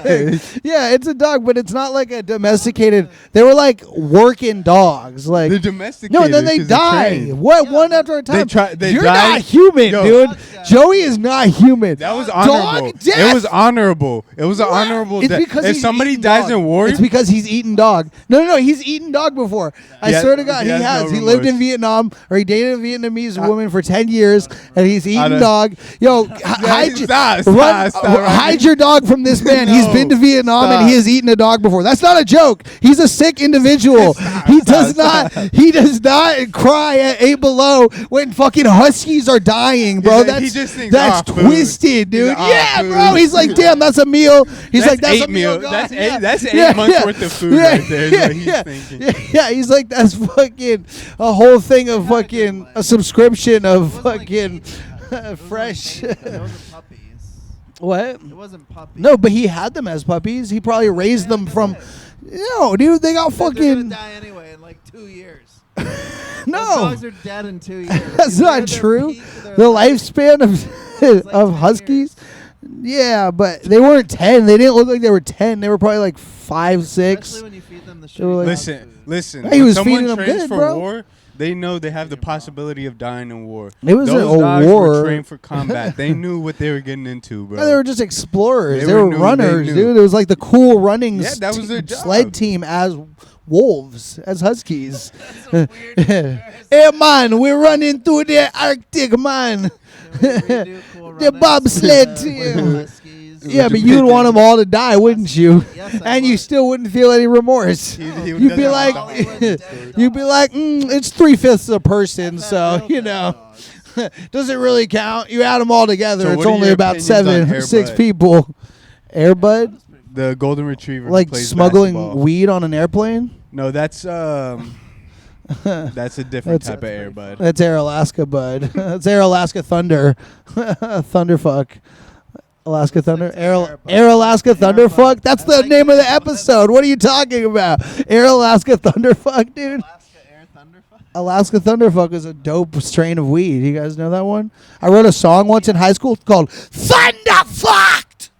Yeah, it's a dog, but it's not like a domesticated. They were like working dogs. Like They're domesticated. no, then they 'cause they're die. trained. What? Yeah, One but after a time. They You're died. not human, Yo. dude. Dogs die. Joey is not human. That was Dog honorable. death. It was honorable. It was an honorable It's death. because If he's somebody eaten dies dog. in war, It's because he's eaten dog. No, he's eaten dog before. I He swear to has- God, he he has has. no He lived in remorse. Vietnam, or he dated a Vietnamese woman for 10 years, and he's eaten don't- dog. Yo, hide, hide your dog from this man. He's No. been to Vietnam and he Stop. has eaten a dog before. That's not a joke. He's a sick individual. He does not cry at 8 Below when fucking huskies are dying, bro. He That's just thinks, that's "Ah, food." twisted, dude. He's like, "Ah, Yeah, food." bro. He's like, damn, that's a meal. He's like, that's a 8 meal. meal. God. That's Yeah. 8. That's 8 Yeah, months yeah. worth of food Yeah, right there. Is yeah, what he's yeah. thinking. Yeah, he's like, that's fucking a whole thing of fucking a subscription of It wasn't like fucking meat. It was like fresh. meat. Those are puppies. What? It wasn't puppies. No, but he had them as puppies. He probably raised them from. No, dude, they got They're fucking. gonna die anyway in like 2 years. No, Those dogs are dead in 2 years. that's They're not at their true. peak of their The life. lifespan of like of 10 huskies. years. Yeah, but they weren't 10. They didn't look like they were 10. They were probably like 5, 6. Especially when you feed them the They were shitty like- dog Listen, food. listen. He When was someone feeding them trains good, for bro. war, they know they have the possibility of dying in war. It wasn't Those a dogs war. were trained for combat. They knew what they were getting into, bro. No, they were just explorers. They They were were new, runners, they knew. dude. It was like the cool running Yeah, that was their job. sled team as wolves, as huskies. That's a weird comparison. Hey, man, we're running through the Arctic, man. Can we redo Cool The Runnings bobsled with team. Huskies? Yeah, Would but you you'd pick want them? them all to die, wouldn't you? Yes, I And you would. still wouldn't feel any remorse. He You'd doesn't be have like, the Hollywood dogs. dead you'd be dogs. like, it's 3/5 a person, I've had so real you dead know, dogs. does it really count? You add them all together, So it's what are only your about opinions on 7, Air 6 Bud? people. Airbud, The golden retriever, who like plays smuggling basketball. weed on an airplane. No, that's a different That's- type of Air Bud. That's Air Alaska, bud. That's Air Alaska Thunder. Thunderfuck. Alaska Thunder. like Air, Airbud. Air Alaska Airbud. Thunderfuck. That's I the like name of the Airbud. episode. What are you talking about? Air Alaska Thunderfuck, dude. Alaska Air Thunderfuck. Alaska Thunderfuck is a dope strain of weed. You guys know that one? I wrote a song once in high school called Thunderfucked.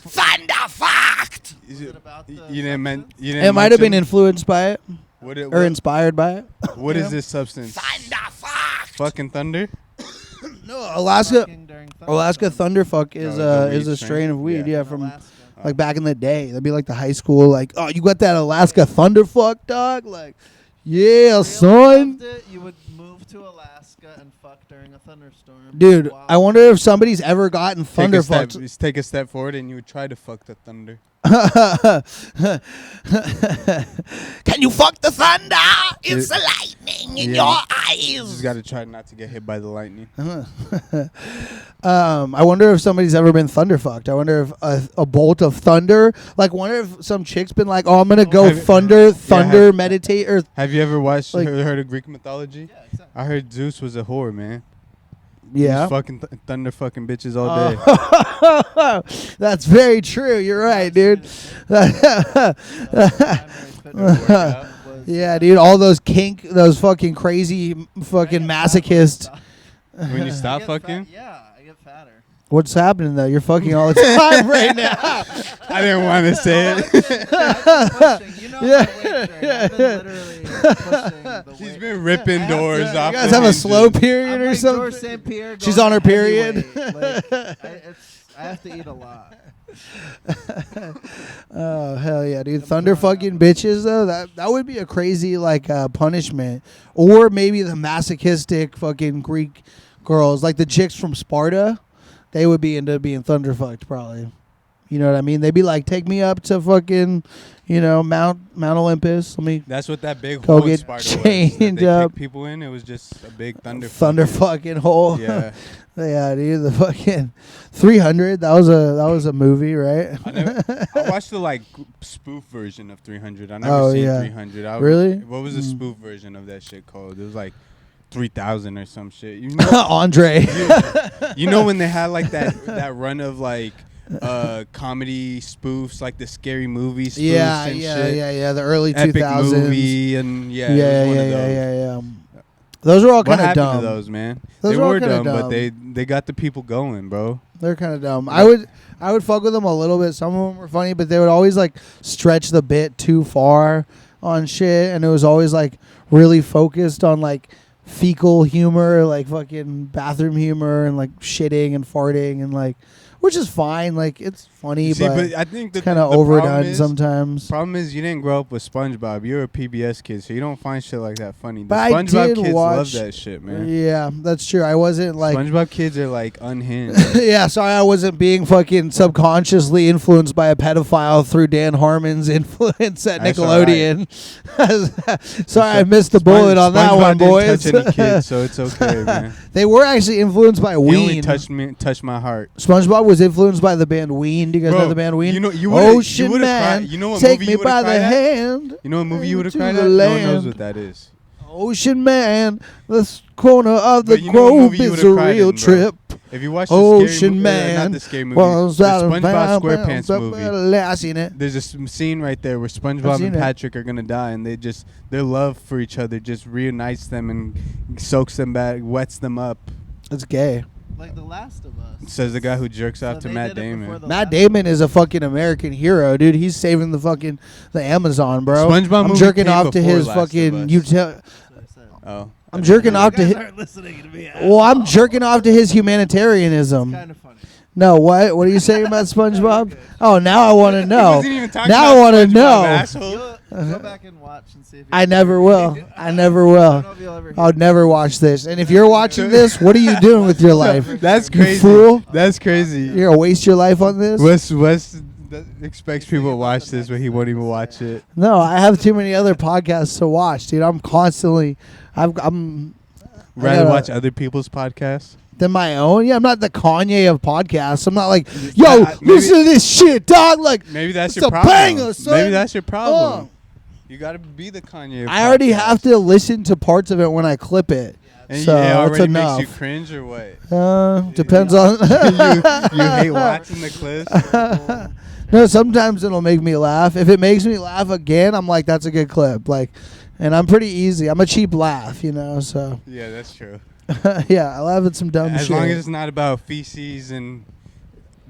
Thunderfucked. Is Is it- it about the you didn't men- substance? you didn't It might have been mention- influenced by it What it- or what- inspired by it. what Yeah. is this substance? Thunderfucked. Fucking thunder? No, Alaska. Fucking during Alaska thunderstorms. Thunderfuck is Oh, it's a is a weed strain strain? of weed. Yeah. Yeah, In from Alaska. like back in the day. That'd be like the high school. Like, oh, you got that Alaska Thunderfuck, dog? Like, yeah, Real son. loved it, you would move to Alaska and fuck during a thunderstorm. Dude, Wow. I wonder if somebody's ever gotten Take a step, Thunderfucked. just take a step forward and you would try to fuck the thunder. Can you fuck the thunder? It's the lightning in your eyes. Just got to try not to get hit by the lightning. I wonder if somebody's ever been thunderfucked. I wonder if a bolt of thunder. Like, wonder if some chick's been like, "Oh, I'm gonna go Have you- thunder, meditate." Or Have you ever watched Like- or heard of Greek mythology? Yeah, exactly. I heard Zeus was a whore, man. He yeah, was fucking thunder fucking bitches all day. that's very true. You're right, dude. Yeah, dude. All those those fucking crazy fucking masochists. When you stop fucking? Yeah, I get fatter. What's happening though? You're fucking all the time right now. I didn't want to say it. Pushing. You know Yeah. my weight train. I've been literally pushing the She's weight. been ripping doors You off. You guys the have a hinges. slow period I'm or like something? George St. Pierre She's going on her to period. heavyweight. Like, I have to eat a lot. Oh hell yeah, dude! Thunder fucking bitches though. That would be a crazy like punishment, or maybe the masochistic fucking Greek girls, like the chicks from Sparta. They would be into being thunder fucked probably. You know what I mean? They'd be like, take me up to fucking, Mount Olympus. Let me That's what that big Go hole in get Sparta was. That chained they up. kicked people in. It was just a big thunder. thunder fucking hole. Yeah. Yeah, dude. The fucking 300. That was a movie, right? I watched the like spoof version of 300. I never Oh, seen yeah. 300. Really? What was the Mm. spoof version of that shit called? It was like 3000 or some shit. You know, Andre. you know when they had like that run of like comedy spoofs, like the scary movie spoofs Yeah, and yeah, shit. yeah. The early Epic 2000s. movie and yeah, Yeah, it was one yeah, of those. yeah. Those are all What kind of happened dumb. to those, man? Those they are all were kinda dumb, but dumb. they got the people going, bro. They're kind of dumb. I would fuck with them a little bit. Some of them were funny, but they would always like stretch the bit too far on shit, and it was always like really focused on like fecal humor, like fucking bathroom humor, and like shitting and farting, and like, which is fine. Like it's funny, See, but I think it's kind of overdone sometimes. Problem is, you didn't grow up with SpongeBob. You're a PBS kid, so you don't find shit like that funny. The But I SpongeBob did kids watch- love that shit, man. Yeah, that's true. I wasn't like SpongeBob kids are like unhinged. yeah, sorry, I wasn't being fucking subconsciously influenced by a pedophile through Dan Harmon's influence at That's Nickelodeon. Sorry, I missed the bullet on that SpongeBob one, didn't boys. touch any kids, so it's okay, man. They were actually influenced by He only Ween. touched my heart. SpongeBob was influenced by the band Ween. Do you guys know the band Ween? You know, you would've- Ocean you would've Man, cried. You know what take movie me you would've by the cried at? hand. You know what movie you would have to cried the at? No one knows land. what that is. Ocean Man, this corner of the But you know what Grove movie you is a would've cried real in, bro? trip. If you watch the Ocean scary movie, Man not the scary movie, the was out of SpongeBob bounds. SquarePants movie. I seen it. There's a scene right there where SpongeBob seen and it. Patrick are gonna die, and their love for each other just reunites them and soaks them back, wets them up. It's gay. Like The Last of Us. Says the guy who jerks off So to they Matt did it before Damon. The Matt Last Damon of is a fucking American hero, dude. He's saving the Amazon, bro. SpongeBob I'm movie jerking came off to before his Last of fucking Us. Us. Oh, I'm jerking off to You his. guys aren't listening to me. Well, I'm jerking off to his humanitarianism. Kind of funny. No, what? What are you saying about SpongeBob? Oh, now I want to He know. wasn't even talking Now I about want to SpongeBob, know. asshole. Go back and watch and see if you I never will. I never I will. don't know if you'll ever hear I'll never watch this. And if you're watching this, what are you doing with your life? That's You crazy. fool. That's crazy. You're gonna waste your life on this? Wes expects people to watch this, but he won't even watch it. No, I have too many other podcasts to watch, dude. I'm constantly. I'm. Rather gotta- watch other people's podcasts. Than my own. Yeah, I'm not the Kanye of podcasts. I'm not like, yo, Maybe- listen to this shit, dog. Like, Maybe that's it's your a problem. banger, son. Maybe that's your problem. Oh. You got to be the Kanye. Of I already podcasts. have to listen to parts of it when I clip it. And So it it's already enough. makes you cringe or what? Depends on. you hate watching the clips. No, sometimes it'll make me laugh. If it makes me laugh again, I'm like, that's a good clip. Like, and I'm pretty easy. I'm a cheap laugh, you know. So Yeah, that's true. yeah, I laugh at some dumb As shit. long as it's not about feces and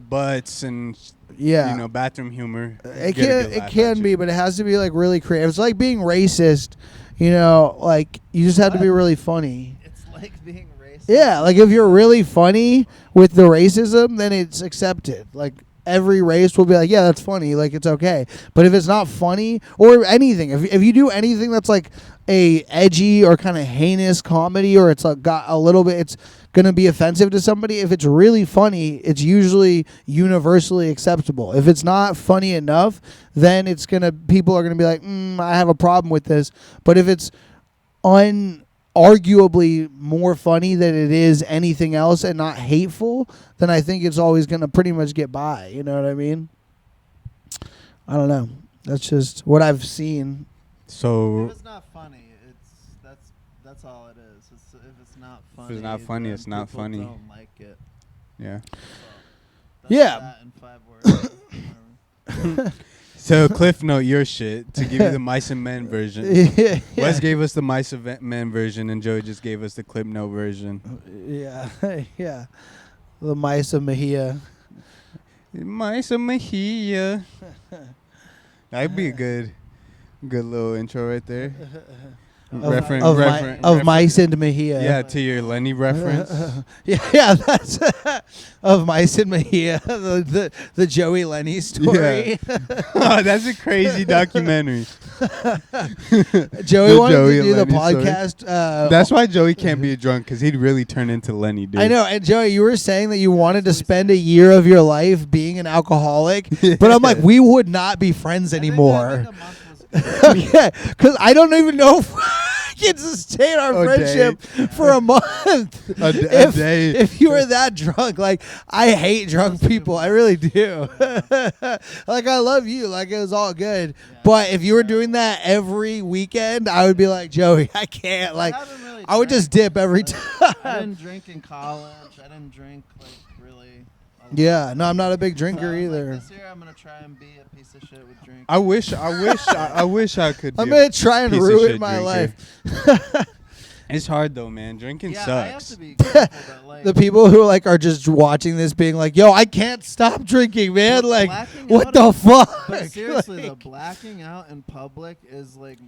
butts and yeah, bathroom humor. it you get a can good it laugh can out be, you. but it has to be like really creative. It's like being racist, you know. Like you just have to be really funny. It's like being racist. Yeah, like if you're really funny with the racism, then it's accepted. Like every race will be like, yeah, that's funny, like it's okay. But if it's not funny or anything, if you do anything that's like a edgy or kind of heinous comedy, or it's like got a little bit, it's gonna be offensive to somebody. If it's really funny, it's usually universally acceptable. If it's not funny enough, then people are gonna be like, I have a problem with this. But if it's arguably more funny than it is anything else and not hateful, then I think it's always going to pretty much get by. You know what I mean? I don't know. That's just what I've seen. So If it's not funny, that's all it is. If it's not funny, not funny, then it's not people funny. Don't like it. yeah. So that's Yeah. that in 5 words. So Cliff Note your shit to give you the Mice and Men version. yeah. Wes gave us the Mice and Men version, and Joey just gave us the Clip Note version. Yeah. Yeah. The mice of Mejia. Mice and Mejia. That'd be a good little intro right there. Of mice and Mejia. Yeah, to your Lenny reference. Yeah, that's of Mice and Mejia, the Joey Lenny story. Oh, that's a crazy documentary. Joey The wanted Joey to do the and Lenny story. podcast. That's why Joey can't be a drunk, because he'd really turn into Lenny, dude. I know, and Joey, you were saying that you wanted to spend a year of your life being an alcoholic, but I'm like, we would not be friends anymore. I think a month was Yeah, because I don't even know if I can sustain our A friendship for a month. A day. If you were that drunk, like I hate drunk people, I really do. Like I love you, like it was all good. But if you were doing that every weekend, I would be like, Joey, I can't. Like haven't really I would just drank. dip every I time. didn't drink in college. I didn't drink like really. a lot. Yeah, no, I'm not a big So drinker I was like, either. this year I'm gonna try and be a piece of shit with drinking. I wish I could. I'm be gonna try and piece of ruin shit my drinker. life. It's hard though, man. Drinking yeah, I have sucks. to be careful that, like, The people who like are just watching this, being like, "Yo, I can't stop drinking, man! Well, Like, blacking what out the is- fuck?" But seriously, Like, the blacking out in public is like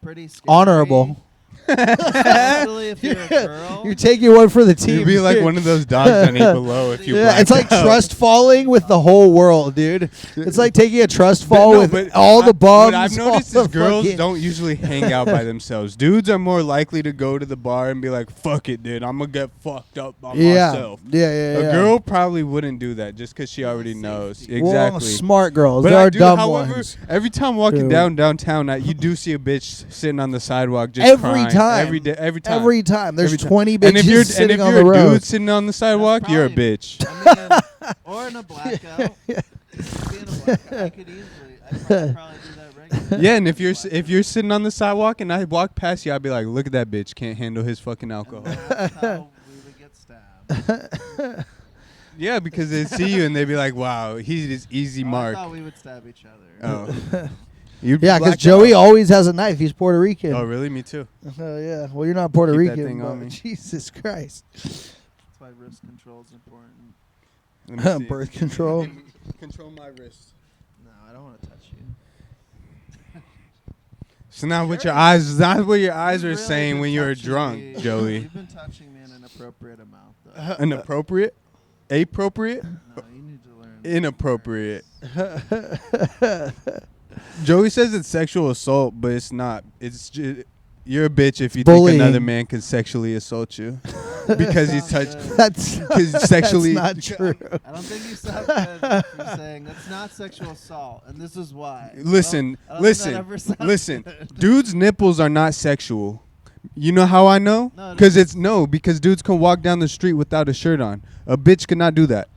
pretty scary. honorable. Especially if you're a girl. You're taking one for the team. You'd be like dude. one of those dogs on Eight Below if you. Yeah, it's like blacked out. trust falling with the whole world, dude. It's like taking a trust fall No, with but all the bums. What I've noticed all is the girls fucking- don't usually hang out by themselves. Dudes are more likely to go to the bar and be like, "Fuck it, dude, I'm gonna get fucked up by Yeah, myself." yeah. A girl probably wouldn't do that just because she already knows. Safety. Well, Exactly. smart girls. But there are do, dumb however, ones. every time walking Dude. downtown, you do see a bitch sitting on the sidewalk just Every crying. time. Every day, every time. Every time. There's Every time. 20 And if bitches you're sitting on the a road. dude sitting on the sidewalk, you're a probably- bitch. I mean, or in a blackout. Be in a blackout. I could probably do that Yeah, and if you're sitting on the sidewalk and I walk past you, I'd be like, look at that bitch, can't handle his fucking alcohol. And that's how we would get stabbed. Yeah, because they'd see you and they'd be like, wow, he's this easy mark. I thought we would stab each other. Oh. You'd Yeah, because black Joey out. always has a knife. He's Puerto Rican. Oh, really? Me too. Oh, yeah. Well, you're not Puerto Keep that Rican. thing on but me. Jesus Christ. That's why wrist control is important. Let me see. Birth control. Control my wrist. No, I don't want to touch you. So now what your eyes, that's what your eyes You've are really saying been when you were touching drunk, me. Joey. You've been touching me in an appropriate amount, though. Inappropriate? Appropriate? No, you need to learn. Inappropriate. Joey says it's sexual assault, but it's not. It's you're a bitch if you bullying. think another man can sexually assault you because he's touched. That's Sexually- that's not true. I don't think you sound good for saying that's not sexual assault, and this is why. Listen, I don't think that listen, ever sounds listen. good. Dudes' nipples are not sexual. You know how I know? No, Because dudes can walk down the street without a shirt on. A bitch cannot do that.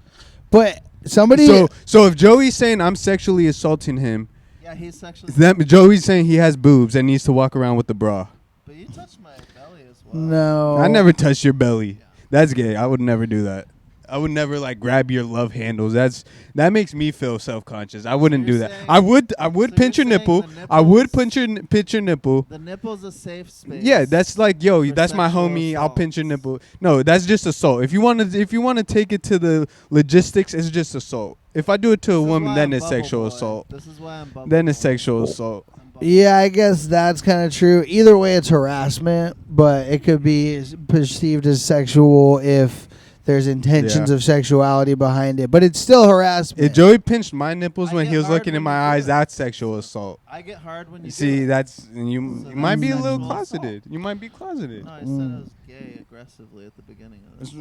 But somebody. So if Joey's saying I'm sexually assaulting him, Yeah, he's sexually. that Joey's saying he has boobs and needs to walk around with the bra. But you touched my belly as well. No. I never touched your belly. Yeah. That's gay. I would never do that. I would never like grab your love handles. That makes me feel self-conscious. I wouldn't you're do that. saying- I would so pinch your you're saying nipple. the I would nipples- pinch your nipple. The nipple's a safe space. Yeah, that's like, yo, for that's my sexual homie. I'll pinch your assaults. nipple. No, that's just assault. If you want to take it to the logistics, it's just assault. If I do it to a This is woman, why then I'm it's Bubble sexual Boy. assault. This is why I'm Bubble Then it's Boy. sexual assault. I'm Bubble Yeah, I guess that's kind of true. Either way, it's harassment, but it could be perceived as sexual if there's intentions Yeah. of sexuality behind it. But it's still harassment. If Joey pinched my nipples I when get he was hard looking in when my you do eyes, it. that's sexual assault. I get hard when you See, do it. that's and you So you might be a that's little sexual assault. closeted. You might be closeted. No, I said I was gay aggressively at the beginning of this.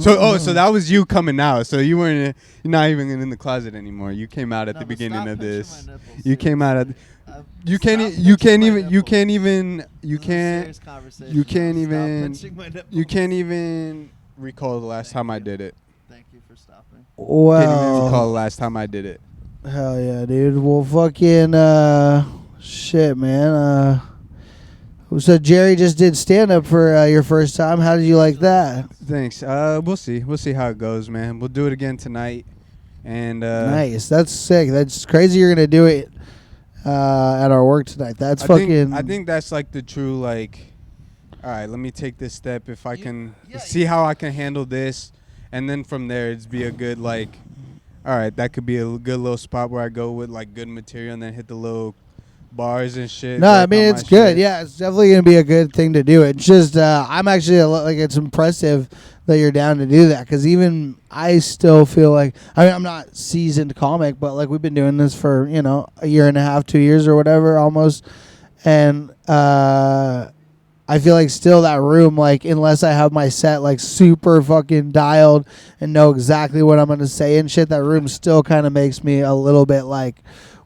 So that was you coming out. So you're not even in the closet anymore. You came out at the beginning of this. You came out at you can't even you can't even recall the last time I did it. Thank you for stopping. Can't even recall Well, the last time I did it. hell yeah, dude. Well, fucking shit, man. So Jerry just did stand up for your first time. How did you like that? Thanks. We'll see. We'll see how it goes, man. We'll do it again tonight. And Nice. That's sick. That's crazy. You're gonna do it at our work tonight. That's fucking. I think that's like the true like. All right, let me take this step. If I You- can yeah, see how I can handle this, and then from there it's be a good like. All right, that could be a good little spot where I go with like good material and then hit the little bars and shit. No, I work mean on it's my good. shit. Yeah, it's definitely gonna be a good thing to do. It's just I'm actually like it's impressive that you're down to do that because even I still feel like I'm not seasoned comic, but like we've been doing this for a year and a half, 2 years or whatever almost, and I feel like still that room, like unless I have my set like super fucking dialed and know exactly what I'm gonna say and shit, that room still kind of makes me a little bit like,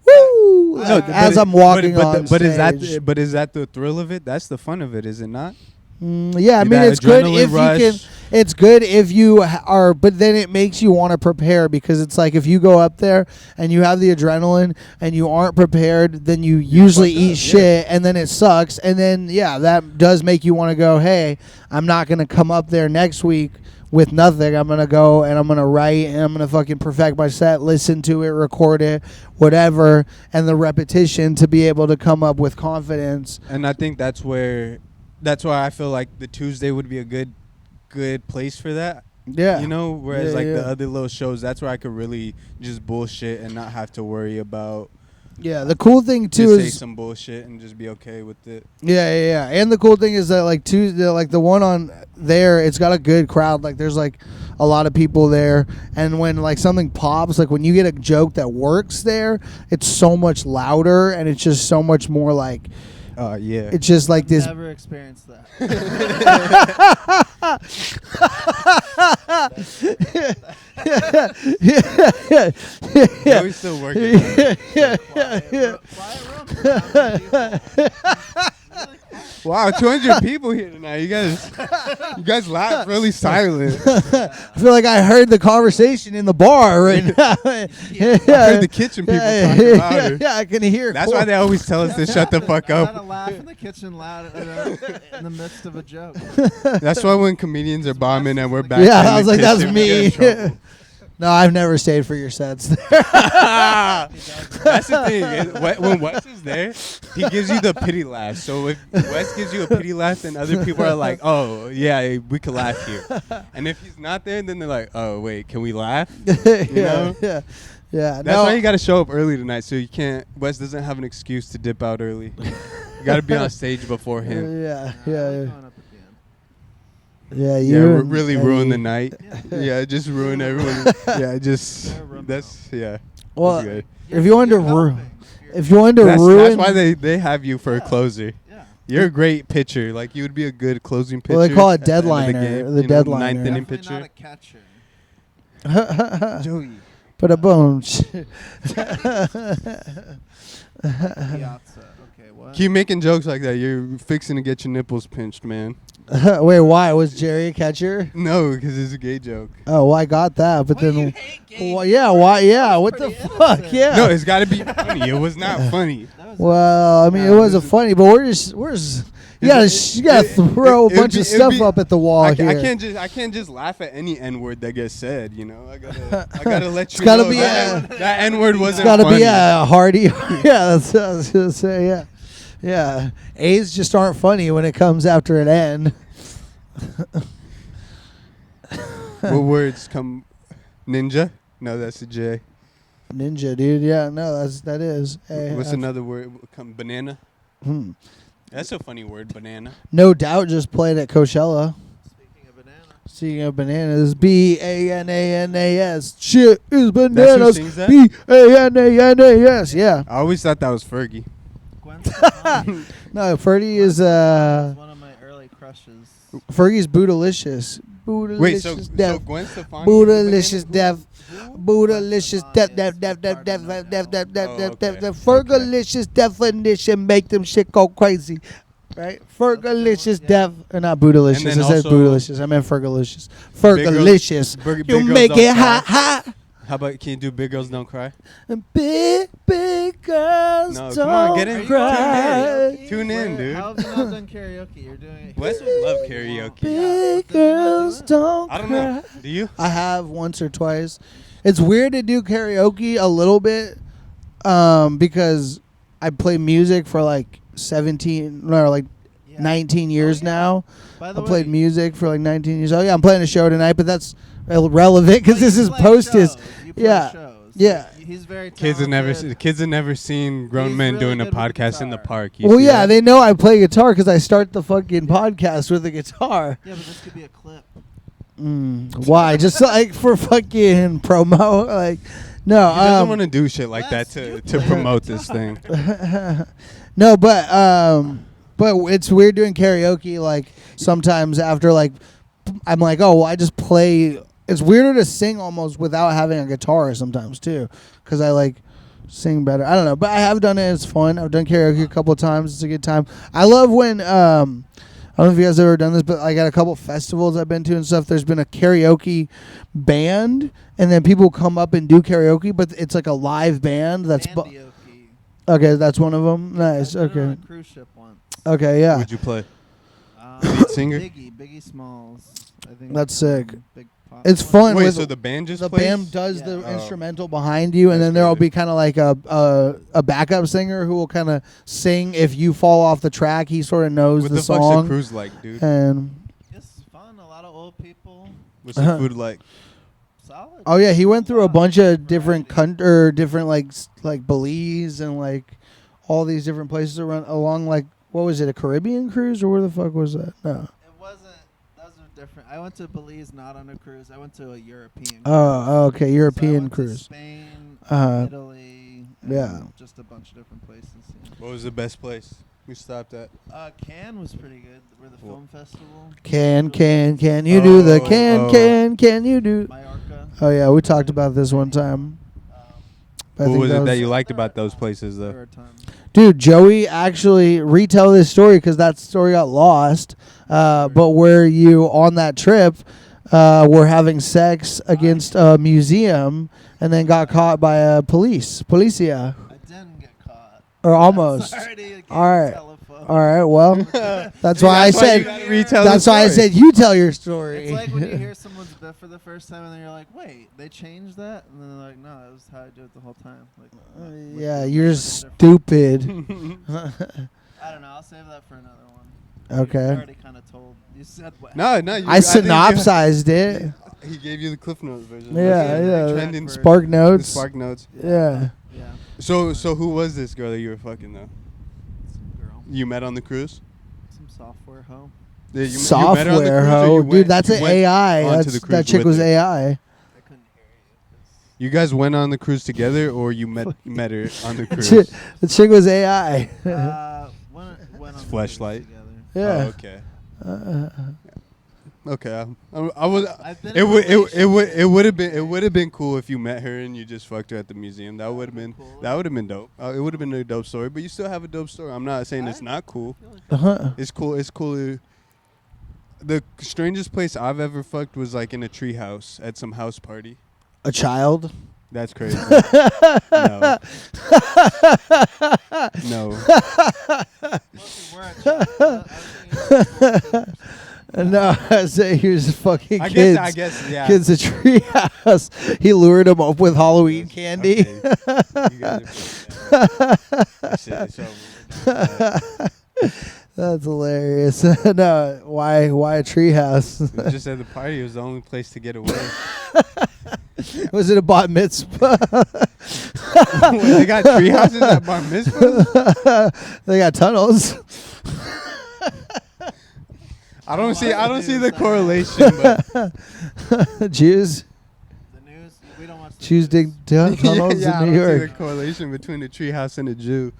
woo, No, as I'm walking on but is stage. that the thrill of it? That's the fun of it, is it not? Yeah, I mean That it's good adrenaline if rush. you can. It's good if you are, but then it makes you want to prepare because it's like if you go up there and you have the adrenaline and you aren't prepared, then you usually fucked eat up, shit and then it sucks. And then that does make you want to go, hey, I'm not gonna come up there next week with nothing. I'm gonna go and I'm gonna write and I'm gonna fucking perfect my set, listen to it, record it, whatever, and the repetition to be able to come up with confidence. And I think that's why I feel like the Tuesday would be a good place for that. Yeah, Whereas Yeah, like yeah. the other little shows, that's where I could really just bullshit and not have to worry about Yeah, the cool thing too just say is some bullshit and just be okay with it. yeah. And the cool thing is that like Tuesday, like the one on there, it's got a good crowd. Like there's like a lot of people there, and when like something pops, like when you get a joke that works there, it's so much louder and it's just so much more like Yeah. it's just like this. Never experienced that. Yeah, we still working. on it. Quiet room. Really quiet. Wow, 200 people here tonight. You guys laugh really silent. I feel like I heard the conversation in the bar right now. I heard the kitchen people talking louder. Yeah, I can hear. That's why they always tell us to shut the fuck I had up. to laugh in the kitchen loud in the midst of a joke. That's why when comedians are bombing and we're back. Yeah, in I was the like, that's kitchen, we get in me. trouble. No, I've never stayed for your sets. That's the thing. When Wes is there, he gives you the pity laugh. So if Wes gives you a pity laugh, then other people are like, oh, yeah, we can laugh here. And if he's not there, then they're like, oh, wait, can we laugh? You know? Yeah. That's why you got to show up early tonight. So you can't, Wes doesn't have an excuse to dip out early. You got to be on stage before him. Yeah. Yeah, You really ruin the night. Yeah, just ruin everyone. Yeah, that's Well, that's good. if you wanted to ruin, That's why they have you for a closer. Yeah. You're a great pitcher. Like you would be a good closing pitcher. Well, they call it at the end of deadliner, game, the you know, deadliner. ninth inning Definitely pitcher. not a catcher. Joey. Put a boom. Piazza. Okay, what? Keep making jokes like that. You're fixing to get your nipples pinched, man. Wait, why was Jerry a catcher? No, because it's a gay joke. Oh, well, I got that, but Why do then, you hate gay well, yeah, why? Yeah, That's what the pretty fuck? innocent. Yeah. No, it's got to be funny. It was not funny. That was Well, I mean, it wasn't funny, but we're just you gotta throw a bunch of stuff up at the wall I here. can't just laugh at any N word that gets said. You know, I gotta let you gotta know be that N word It's wasn't. got to funny. be a hearty. Yeah, that's what I was gonna say. Yeah, yeah. A's just aren't funny when it comes after an N. What words come? Ninja? No, that's a J. Ninja, dude. Yeah, no, that is. What's another word? Come banana. Hmm. That's a funny word, banana. No Doubt just played at Coachella. Speaking of banana. Speaking of bananas, BANANAS. Shit is That's who bananas. sings that? BANANAS. Yeah. I always thought that was Fergie. Gwen Stefani No, Fergie is was one of my early crushes. Fergie's Bootylicious. Bootylicious Wait, so death. Gwen Stefani? Bootylicious death. Bootylicious death. Fergalicious definition make them shit go crazy. Right? Fergalicious death. Not Bootylicious. And It then says also- Bootylicious. I meant Fergalicious. Fergalicious. Big You girls make don't it cry. hot, hot. How about can you do Big Girls Don't Cry? And big girls No, don't come on, get in. cry. Tune in, dude. How have you not done karaoke? You're doing it. Wes would love karaoke. Big girls don't I don't cry. know. Do you? I have once or twice. It's weird to do karaoke a little bit because I play music for like 19 years now. By the I played way, music for like 19 years. Oh yeah, I'm playing a show tonight, but that's irrelevant because this you is play posted. shows. You play Yeah. shows. Yeah. Like, he's very Kids talented. have never seen grown He's men really doing a good with podcast in the guitar. park. You Well, see yeah, that? they know I play guitar because I start the fucking podcast with a guitar. Yeah, but this could be a clip. Why? Just like for fucking promo? Like, no. He doesn't want to do shit like that Wes, to promote this thing. No, but it's weird doing karaoke. Like sometimes after like, I'm like, oh, well, I just play. It's weirder to sing almost without having a guitar sometimes too, because I like sing better. I don't know, but I have done it. It's fun. I've done karaoke a couple of times. It's a good time. I love when I don't know if you guys have ever done this, but like at a couple festivals I've been to and stuff, there's been a karaoke band, and then people come up and do karaoke, but it's like a live band. That's Bandioke. okay. That's one of them. Nice. I've been on Okay. a cruise ship once. Okay. Yeah. Would you play? Lead singer? Biggie Smalls. I think That's sick. Big pop It's one. fun. Wait, with so the band just the plays? band does the Yeah. instrumental behind you, and That's then there'll crazy. be kind of like a backup singer who will kind of sing. If you fall off the track, he sort of knows What the the fuck's the song. cruise like, dude? And It's fun. A lot of old people. What's the food like? Solid. oh yeah, he went through a bunch of different variety. different like Belize and like all these different places around along like what was it, a Caribbean cruise or where the fuck was that? No. It wasn't. Those are different. I went to Belize, not on a cruise. I went to a European. Oh, okay, cruise. So I European went to cruise. Spain, Yeah. Italy. and just a bunch of different places. Yeah. What was the best place we stopped at? Cannes was pretty good. We're the film festival. Can you do the can you do? Mallorca. Oh yeah, we talked about this one time. What think was it that those- you liked about those places, There though? are times. Dude, Joey actually retell this story because that story got lost. But where you on that trip were having sex against a museum and then got caught by a policia, I didn't get caught. or almost. That's already a game All right. telephone. All right, well, that's why I you said. gotta retell the That's why I story. said you tell your story. It's like when you hear someone's bit for the first time and then you're like, wait, they changed that? And then they're like, no, that was how I do it the whole time. Like, what- Yeah, what- you're what's different? stupid. I don't know. I'll save that for another one. Okay. You already kind of told. You said what? No. I synopsized it. He gave you the Cliff Notes version. Yeah, That's yeah. Trending Spark the notes. Spark Notes. Yeah. Yeah. So who was this girl that you were fucking though? Some girl. You met on the cruise? Some software hoe. Yeah, you met her on the Software cruise, or hoe, you dude. went- That's you an went AI. onto the That cruise chick with was her? AI. I couldn't hear you. 'Cause You guys went on the cruise together, or you met her on the cruise? The chick was AI. went on the cruise Fleshlight? together. Yeah. Oh, okay. Okay. I was. I've been It in would. relationships. It would have been cool if you met her and you just fucked her at the museum. That would have been. Cool. That would have been dope. It would have been a dope story. But you still have a dope story. I'm not saying it's not cool. Uh-huh. It's cool. It's cool. The strangest place I've ever fucked was like in a treehouse at some house party. A child. That's crazy. No. No. No, I say he was fucking I kids. guess. Yeah. Kids at treehouse. He lured them up with Halloween candy. Okay. You guys are that shit is over. That's hilarious. No, why a treehouse? It was just at the party. It was the only place to get away. Was it a bat mitzvah? They got tree houses at bar mitzvahs? They got tunnels. I don't see the correlation, but Jews. The news. We don't watch the Jews news. dig tunnels yeah, in I New don't see York. the correlation between a tree house and a Jew.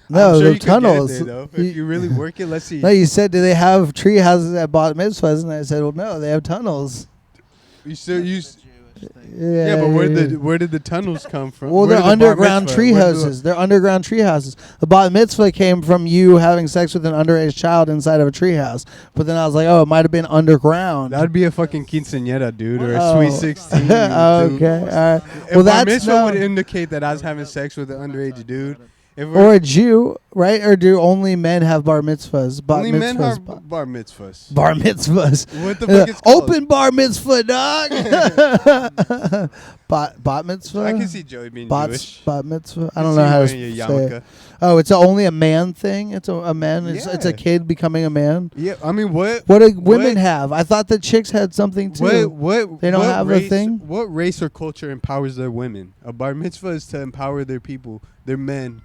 No, I'm sure the you could get it tunnels. there, though. If you really work it, let's see. No, you said, do they have tree houses at bat mitzvahs? And I said, well, no, they have tunnels. You still That's use. the Jewish thing. Yeah, Yeah, but where did the tunnels come from? Well, Where they're did the bar underground mitzvah- tree where did the- houses. They're underground tree houses. The bat mitzvah came from you having sex with an underage child inside of a tree house. But then I was like, oh, it might have been underground. That'd be a fucking quinceañera, dude, or a Oh. sweet 16. Okay, all dude. right. If Well, bar that's mitzvah would no, indicate that I was having sex with an underage dude. If or we're, a Jew, right? Or do only men have bar mitzvahs? Bat only men mitzvahs. have bar mitzvahs. Bar mitzvahs. What the fuck is called? Open bar mitzvah, dog. Bat mitzvah. I can see Joey being Bat Jewish. mitzvah. I can don't see know you how to wearing your say it. yarmulke. Oh, it's only a man thing. It's a man. It's a Yeah. kid becoming a man. Yeah, I mean, what? What do women what- have? I thought the chicks had something too. What? They don't what have a race, thing? What race or culture empowers their women? A bar mitzvah is to empower their people, their men.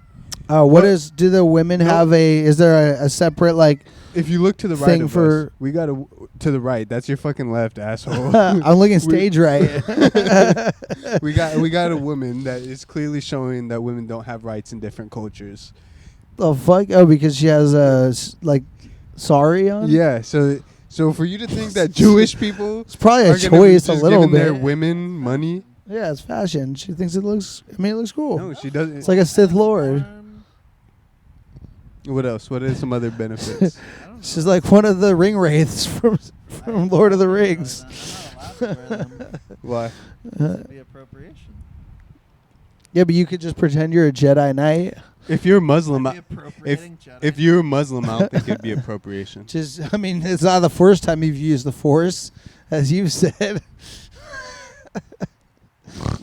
Oh, what- do the women No. have is there a separate like? If you look to the right Thing of for- us, we got to the right. That's your fucking left, asshole. I'm looking stage right. we got a woman that is clearly showing that women don't have rights in different cultures. Oh fuck! Oh, because she has like sari on. Yeah, so for you to think that Jewish people It's probably a are gonna be choice a just little giving their bit. women money, Yeah, it's fashion. She thinks it looks. I mean, it looks cool. no, she doesn't. It's like a Sith Lord. What else? What are some other benefits? I don't know. She's like one of the ring wraiths from Lord of the Rings. I'm not allowed to wear them. Why? It'd be appropriation. Yeah, but you could just pretend you're a Jedi Knight. If you're Muslim, It'd be appropriating Jedi. if you're Muslim, I don't think it'd be appropriation. Just, I mean, it's not the first time you've used the Force, as you've said.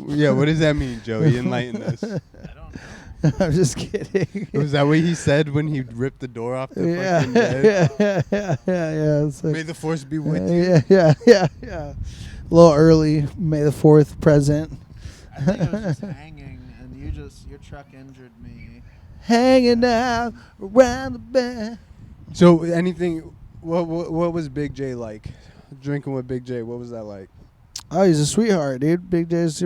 Yeah, what does that mean, Joey? Enlighten us. I don't know. I'm just kidding. Was that what he said when he ripped the door off the Yeah, fucking bed? yeah. It's like, May the force be with you. yeah. A little early. May the 4th present. I think it was just hanging, and your truck injured me. Hanging out around the bed. So anything? What was Big J like? Drinking with Big J. What was that like? Oh, he's a sweetheart, dude. Big J's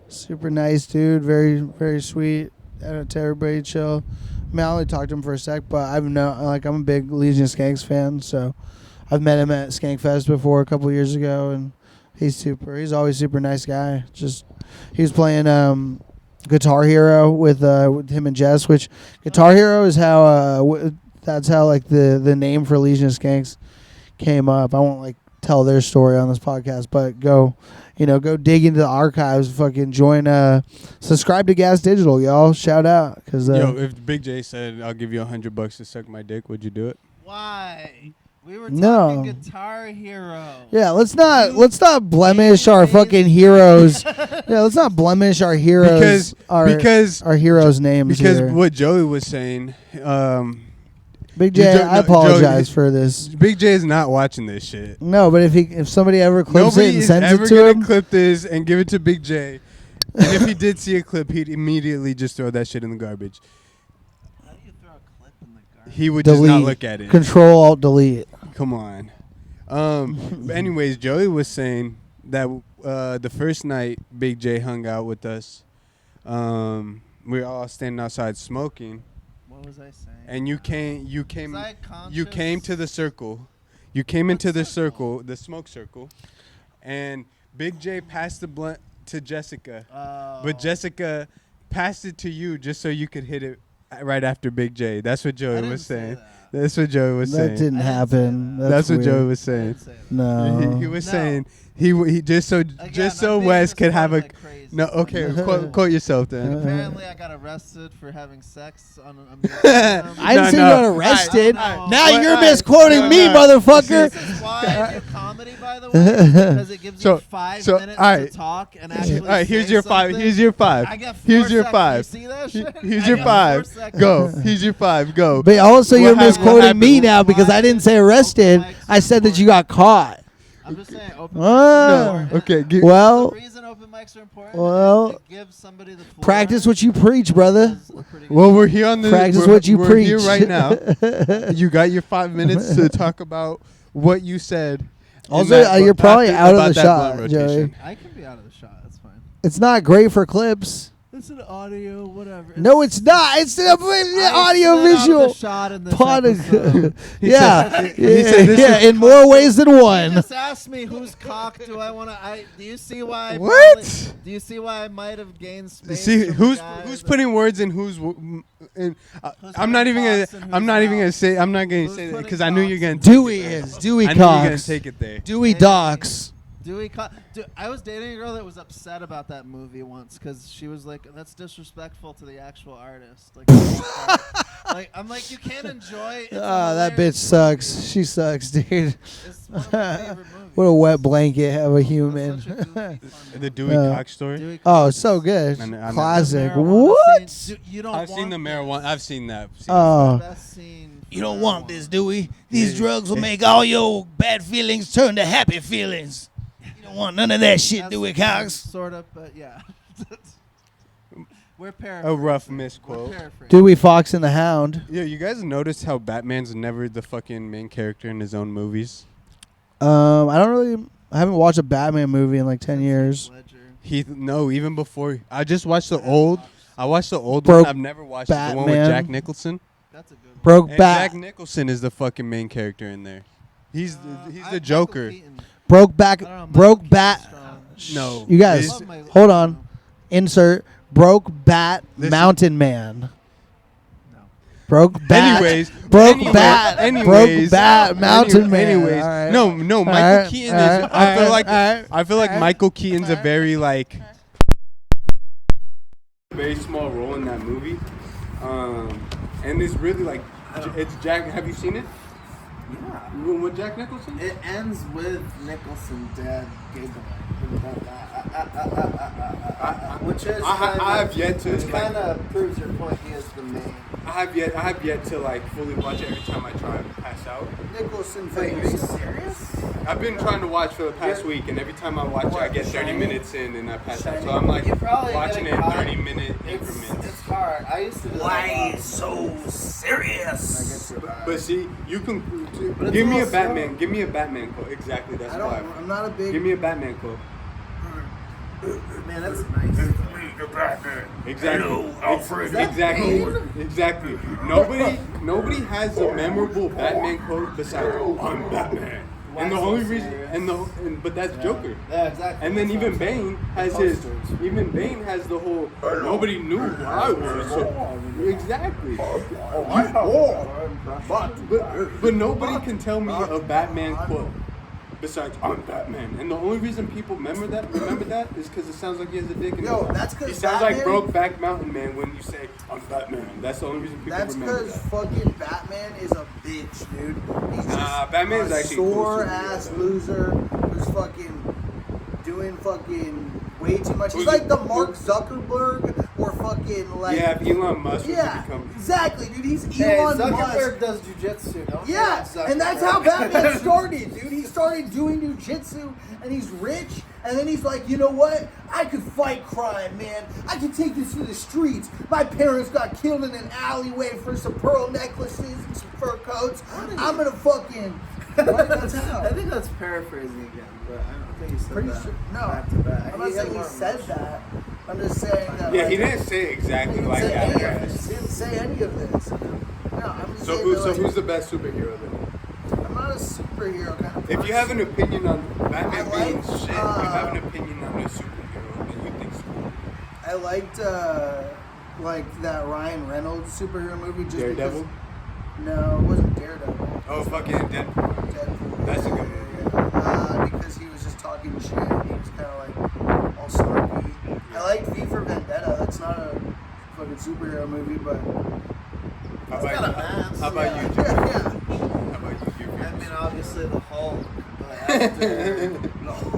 super nice dude. Very, very sweet. To everybody, chill. I mean, I only talked to him for a sec, but I'm a big Legion of Skanks fan, so I've met him at Skankfest before a couple years ago, and he's always super nice guy. Just he was playing Guitar Hero with him and Jess. Which Guitar Hero is how that's how like the name for Legion of Skanks came up. I won't like tell their story on this podcast, but go dig into the archives. Fucking join. Subscribe to Gas Digital, y'all. Shout out, because if Big J said I'll give you $100 to suck my dick, would you do it? Why? We were No. talking Guitar Hero. Yeah, let's not blemish our fucking heroes. Yeah, let's not blemish our heroes. Because our heroes' names. Because here. what Joey was saying. Big J, I apologize for this. Big J is not watching this shit. No, but if somebody ever clips Nobody it and is sends ever it to gonna him, clip this and give it to Big J. And if he did see a clip, he'd immediately just throw that shit in the garbage. How do you throw a clip in the garbage? He would delete, just not look at it. Control Alt Delete. Come on. Anyways, Joey was saying that the first night Big J hung out with us, we were all standing outside smoking. What was I saying? And you came to the circle. You came What into the circle? the smoke circle, and Big J passed the blunt to Jessica, but Jessica passed it to you just so you could hit it right after Big J. That's what Joey was saying. That's what Joey was saying. That didn't happen. That's what weird. Joey was saying. No. He was saying he just so Wes could have a no. Okay, quote yourself then. Apparently, I got arrested for having sex on a museum. I didn't say you got arrested. Right. Now you're misquoting me, motherfucker. This is why I do comedy, by the way, because it gives you 5 minutes to talk and actually all right, here's say your 5. something. Here's your 5. I got 4 Here's your seconds. 5. You see that shit? Here's I your got 5. 4 seconds. Go. Here's your 5. Go. But also, you're What misquoting me happened? now because I didn't say arrested. I said that you got caught. I'm just saying, open Ah. mics are important. Okay. Well, The reason open mics are important well, is to give somebody the floor. practice what you preach, brother. Is a pretty good Well, we're here on the Practice we're, what you we're preach. here right now. You got your 5 minutes to talk about what you said. in Also, that you're probably after- out of about the that shot, blunt Joey. rotation. I can be out of the shot. That's fine. It's not great for clips. It's an audio, whatever. No, it's not. It's the audio visual. Shot in this Pod- episode. yeah, he said this yeah, is- in more ways than You one. just asked me whose cock do I want to. Do you see why? What? Do you see why I might have gained space? See from who's guys? putting words in whose. In, I'm not even putting cocks in gonna. whose I'm not even mouth? gonna say. I'm not gonna Who's say that putting because I knew you're gonna. cocks Dewey in is. Dewey I knew you're gonna Cox. take it there. Dewey Hey. Docs. I was dating a girl that was upset about that movie once because she was like, "That's disrespectful to the actual artist." Like, I'm like, you can't enjoy. That bitch sucks. She sucks, dude. It's one of my favorite movies. What a wet blanket of a It's human. such a goofy, fun The Dewey Yeah. Cox story. Dewey Oh, Cox. so good. I know. Classic. The marijuana What? scene. You don't I've seen the want marijuana. this. I've seen that. Oh. Best scene You for don't want marijuana. this, Dewey. These Yeah. drugs will make all your bad feelings turn to happy feelings. You don't want none of that shit, That's Dewey Cox. Sort of, but yeah. We're A paraphrasing. rough We're misquote. paraphrasing. Dewey Fox and the Hound. Yeah, you guys noticed how Batman's never the fucking main character in his own movies? I haven't watched a Batman movie in like 10 years. Ledger. Even before. I just watched the old. I watched the old Broke one. I've never watched the one with Batman. Jack Nicholson. That's a good one. Broke And Bat. Jack Nicholson is the fucking main character in there. He's I the like Joker. Michael Keaton. Broke back. I don't know, Broke Michael Bat. Keaton's strong. No. You guys, I love my- hold on. Insert. Broke Bat. Listen. Mountain Man. No. Broke Bat. Anyways, Broke anyways, Bat. anyways, Broke Bat. Mountain Man. Anyways, All right. no, All Michael right, Keaton all is. right, I feel all like right, I feel like all right. Michael Keaton's a very very small role in that movie, and it's really like it's Jack. Have you seen it? Yeah. With Jack Nicholson? It ends with Nicholson dead giggling. Which is I have yet to. which like, kind of proves your point. He is the main. I have yet to like fully watch it every time I try and pass out. Nicholson. Wait, are you serious? I've been trying to watch for the past week, and every time I watch it, I get 30 minutes in and I pass out. So I'm like You're probably watching it getting in caught. 30-minute It's increments. hard. I used to do that. so serious? But see, you can But it's give me all a Batman. slow. Give me a Batman quote. Exactly, that's why. I'm not a big. Give me a Batman quote. Man, that's nice. Exactly. Hello, Alfred. Is that Exactly. Bane? Exactly. Nobody has a memorable Batman quote besides "I'm Batman." And the only reason, but that's Joker. Yeah, exactly. And then even Bane has Bane has the whole, nobody knew who I was. So, exactly. But nobody can tell me a Batman quote besides "I'm Batman." And the only reason people remember that is because it sounds like he has a dick in his mouth. That's because he sounds like Brokeback Mountain Man when you say "I'm Batman." That's the only reason people remember that. That's because fucking Batman is a bitch, dude. He's just Batman's a actually sore-ass loser who's fucking doing fucking way too much. He's like the Mark Zuckerberg or fucking like... Yeah, if Elon Musk was to become... exactly, dude. He's Elon Zuckerberg Musk. does jujitsu, don't Yeah, and that's how Batman started, dude. He started doing jujitsu, and he's rich, and then he's like, you know what? I could fight crime, man. I could take this to the streets. My parents got killed in an alleyway for some pearl necklaces and some fur coats. I'm gonna fucking... Right? That's how. I think that's paraphrasing again, but I don't think he said Pretty that. sure. No, back to back. I'm not saying he said that. I'm just saying that. Yeah, like, he didn't say exactly like say any that. of this. He didn't say any of this. No, I'm just saying that, like, who's the best superhero then? I'm not a superhero kind of If person. you have an opinion on Batman I being like, shit, you have an opinion on a superhero that you think's cool. I liked like that Ryan Reynolds superhero movie. Just Daredevil? Because, no, it wasn't Daredevil. Oh, fucking Deadpool. Deadpool. That's a good movie. Because he was just talking shit. He was kind of like all snarky. I liked V for Vendetta. That's not a fucking superhero movie, but How It's got a about mask. How about you, Joe? yeah. How about you? I mean, obviously the Hulk, but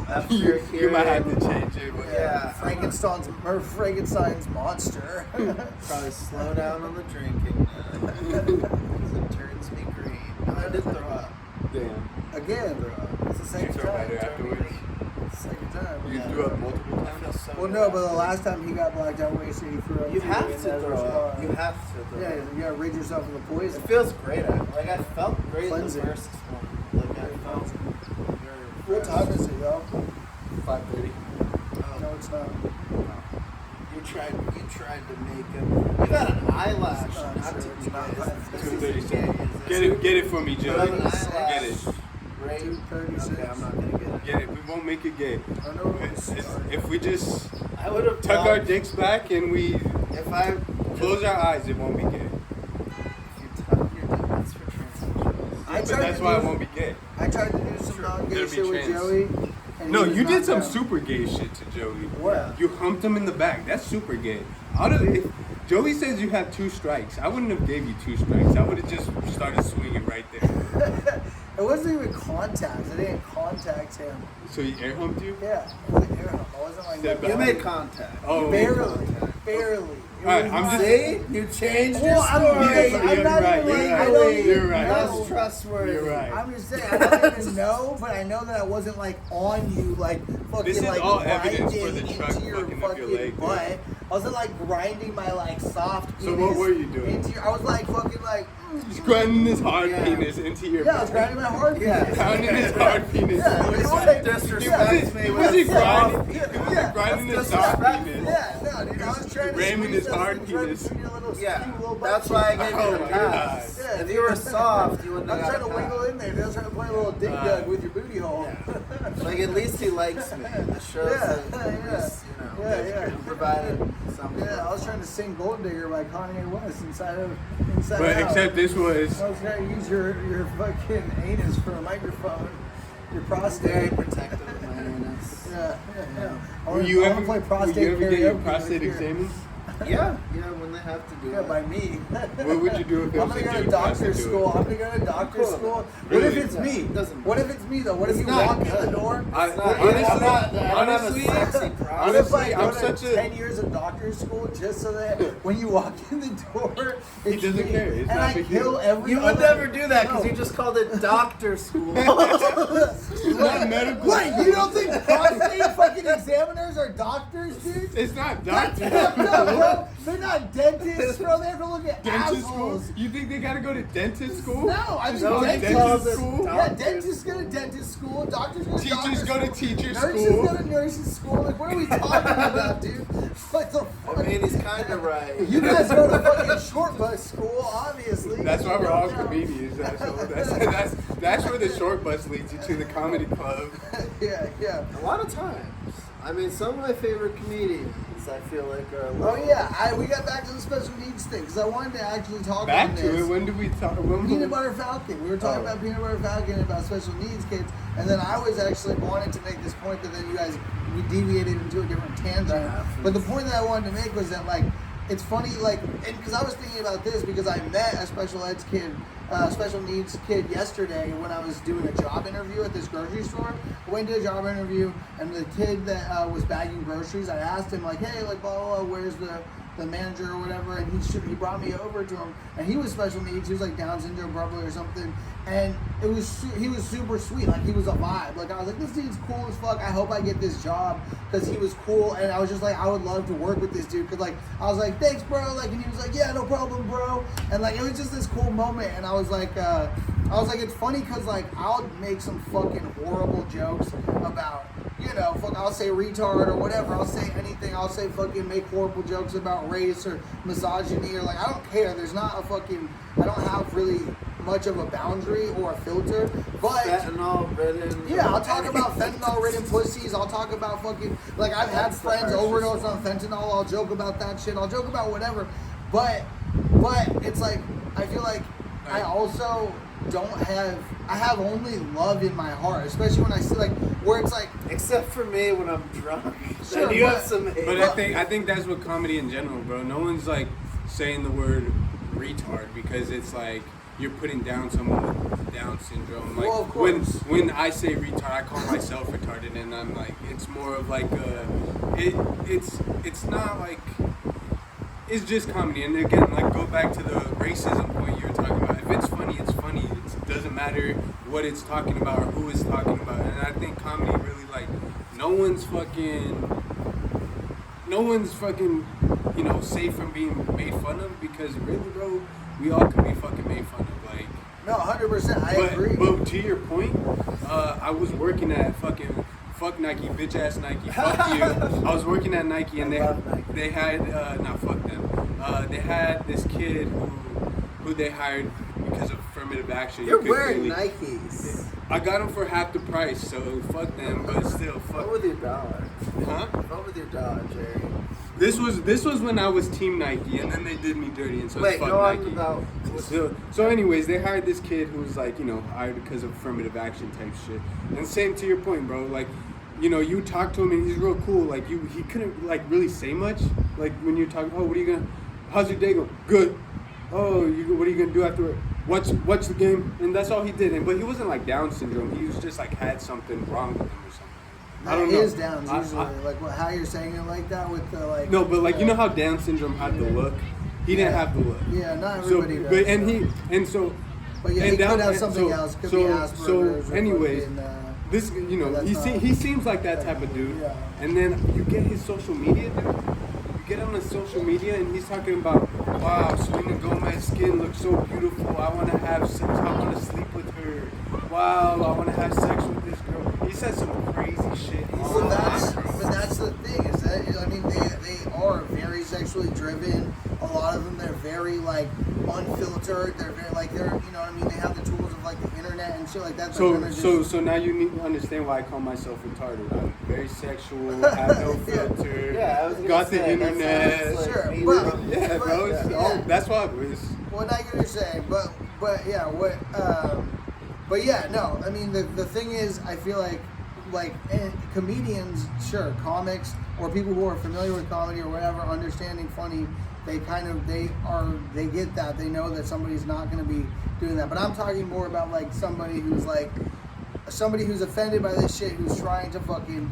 after You might have to change it. But Yeah. Frankenstein's monster. probably slow down on the drinking now, because it turns me green. No, I did throw up. Damn. Again, it's the You second feel time. better afterwards? Second time. You threw up multiple times? Well, no, but the last time he got blacked out wasted, he threw up. You too, have and to that throw was up. hard. You have to throw Yeah, up. you gotta rid yourself of the poison. It feels great. Like I felt great Cleansing. in the first one. Like I felt very What time is it, yo? 5:30. No, it's not. You tried to make him. You got an eyelash. It's not, Not sir, to it's be not gay. 2:37. Get it for me, You Joe. have an Get eyelash. it. Right? 2:36. Okay, I'm not gonna get it. Get it. We won't make it gay. I know. If we just I would have tuck our dicks back and we If I close our eyes, it won't be gay. If you tuck your dick, that's for transsexuals. I But tried that's to why do- it won't be gay. I tried to do some non-gay There'll be shit with trans. Joey. And No, he was you did not some down. super gay shit to Joey. What? You humped him in the back. That's super gay. If Joey says you have 2 strikes, I wouldn't have gave you 2 strikes. I would have just started swinging right there. It wasn't even contact. I didn't contact him. So he air humped you? Yeah, it was air hump. I wasn't like Said that. You made contact. Oh, barely, barely. Alright, I'm just. See? You changed your Well, I'm story. because I'm not right, even you're like, right. I don't even You're right. know. That's trustworthy. You're right. I'm just saying, I don't even know, but I know that I wasn't like on you, like fucking This is like all evidence for grinding the truck into your fucking up your leg, dude. butt. I wasn't like grinding my like soft So penis what were you doing? into your, I was like fucking like He's grinding his hard Yeah. penis into your yeah, I was grinding my hard Yeah. penis. Pounding his hard penis. Yeah, Was it was he- like disrespect me was he with grinding? soft- Was he yeah. grinding his That's soft disrespectful. penis? Yeah, no, dude, I was trying to Ramming squeeze his those hard things right penis. between your little Yeah, skinny little that's butt why I cheeks. gave Oh you the my pass. God. If you were soft, you wouldn't I was have trying to got a wiggle pass. in there, dude. I was trying to play a little dig dug with your booty hole. Like at least he likes me. It shows Yeah, that yeah. at least, you know, Yeah. provided something. Yeah, I was trying to sing Gold Digger by Kanye West inside But out. except this was. I was trying to use your fucking anus for a microphone. Your prostate. Very protective of my anus. Yeah. I Were wanna- you I ever wanna play prostate get your karaoke prostate with you. examined? Yeah, when they have to do Yeah, it. by me. What would you do if it I'm was gonna a go to dude doctor's trying to do school. it? I'm gonna go to doctor's Cool. school. What Really? if it's me? Doesn't What if it's me though? What if It's you not walk in the good. door? I, It's not- honestly, I'm not- I don't have a honestly, sexy What if honestly, I I'm go such to a. 10 years of doctor's school just so that when you walk in the door, He it's doesn't me. care. It's and not I big kill deal. every You would other- never do that because No. you just called it doctor school. It's not medical. What? You don't think prostate fucking examiners are doctors, dude? It's not That's doctor. fucked up, bro. They're not dentists, bro. They have to look at Dentist school? assholes. You think they gotta go to dentist school? No, I think No, dentists. school? Yeah, dentists go to dentist school. Doctors go to Teachers doctor go to school. teacher Nurses school. go to nurses school. Like, what are we talking about, dude? What the fuck? I mean, he's kind of right. You guys go to fucking short bus school, obviously. That's why we're all Yeah. comedians. That's where the short bus leads you to the comedy club. Yeah. A lot of times. I mean, some of my favorite comedians, I feel like, are. Oh yeah, we got back to the special needs thing because I wanted to actually talk Back on to this. it. When did we talk? Peanut Butter Falcon. We were talking about Peanut Butter Falcon and about special needs kids, and then I was actually wanting to make this point, but then you guys we deviated into a different tangent. Yeah. But the point that I wanted to make was that like it's funny, like, and because I was thinking about this because I met a special needs kid yesterday when I was doing a job interview at this grocery store. I went to a job interview, and the kid that was bagging groceries, I asked him like, hey, like, blah, blah, blah, where's the manager or whatever, and he brought me over to him, and he was special needs. He was like Down syndrome probably or something, and he was super sweet. Like, he was a vibe. Like, I was like, this dude's cool as fuck. I hope I get this job because he was cool, and I was just like, I would love to work with this dude because like I was like, thanks, bro. Like, and he was like, yeah, no problem, bro. And like it was just this cool moment, and I was like, it's funny because like I'll make some fucking horrible jokes about. You know, fuck, I'll say retard or whatever. I'll say anything. I'll say fucking make horrible jokes about race or misogyny or like, I don't care. There's not a fucking, I don't have really much of a boundary or a filter. But fentanyl ridden. yeah, I'll talk about fentanyl ridden pussies. I'll talk about fucking, like I've had friends overdose on fentanyl. I'll joke about that shit. I'll joke about whatever. But it's like, I feel like I also I have only love in my heart, especially when I see like where it's like, except for me when I'm drunk. Sure, then you have some hate. But I think that's what comedy in general, bro. No one's like saying the word retard because it's like you're putting down someone with Down syndrome. Like well, of course. when I say retard, I call myself retarded, and I'm like, it's more of like it's not like. It's just comedy, and again, like go back to the racism point you were talking about. If it's funny, it's funny. It doesn't matter what it's talking about or who it's talking about. And I think comedy really like no one's fucking, you know, safe from being made fun of because really, bro, we all can be fucking made fun of. Like no, 100%. I agree. But to your point, I was working at fuck Nike, bitch ass Nike, fuck you. I was working at Nike and they had fuck them. They had this kid who they hired because of affirmative action. You're wearing Nikes. I got them for half the price, so fuck them. But still, fuck. What with your dollar? Huh? What with your dollar, Jerry? This was when I was Team Nike, and then they did me dirty, and so it's fuck Nike. So anyways, they hired this kid who was like, you know, hired because of affirmative action type shit. And same to your point, bro. Like, you know, you talk to him and he's real cool. Like he couldn't like really say much. Like when you're talking, how's your day going? Good. Oh, what are you gonna do after? Watch the game, and that's all he did. But he wasn't like Down syndrome. He was just like had something wrong with him or something. I don't know. It is Downs usually. Like how you're saying it like that with the like. No, but like you know how Down syndrome had the look. He didn't have the look. Yeah, not everybody does. But yeah, he could have something else. Could be Asperger's. So anyways. This, you know, he seems like that type of dude. Yeah. And then you get his social media, dude. You get on his social media and he's talking about, wow, Selena Gomez's skin looks so beautiful. I want to have sex. I want to sleep with her. Wow, I want to have sex with this girl. He said some crazy shit. But that's the thing is that, I mean, they are very sexually driven. A lot of them, they're very like unfiltered. They're very like you know what I mean. They have the tools of like the internet and shit like that. So now you need to understand why I call myself retarded. I'm very sexual, have no filter. Yeah, I was got the internet. Like sure, bro. That's why it was. What I get what you're saying, but yeah, but yeah, no. I mean, the thing is, I feel like comedians, sure, comics or people who are familiar with comedy or whatever, understanding funny. They get that. They know that somebody's not going to be doing that. But I'm talking more about like somebody who's offended by this shit, who's trying to fucking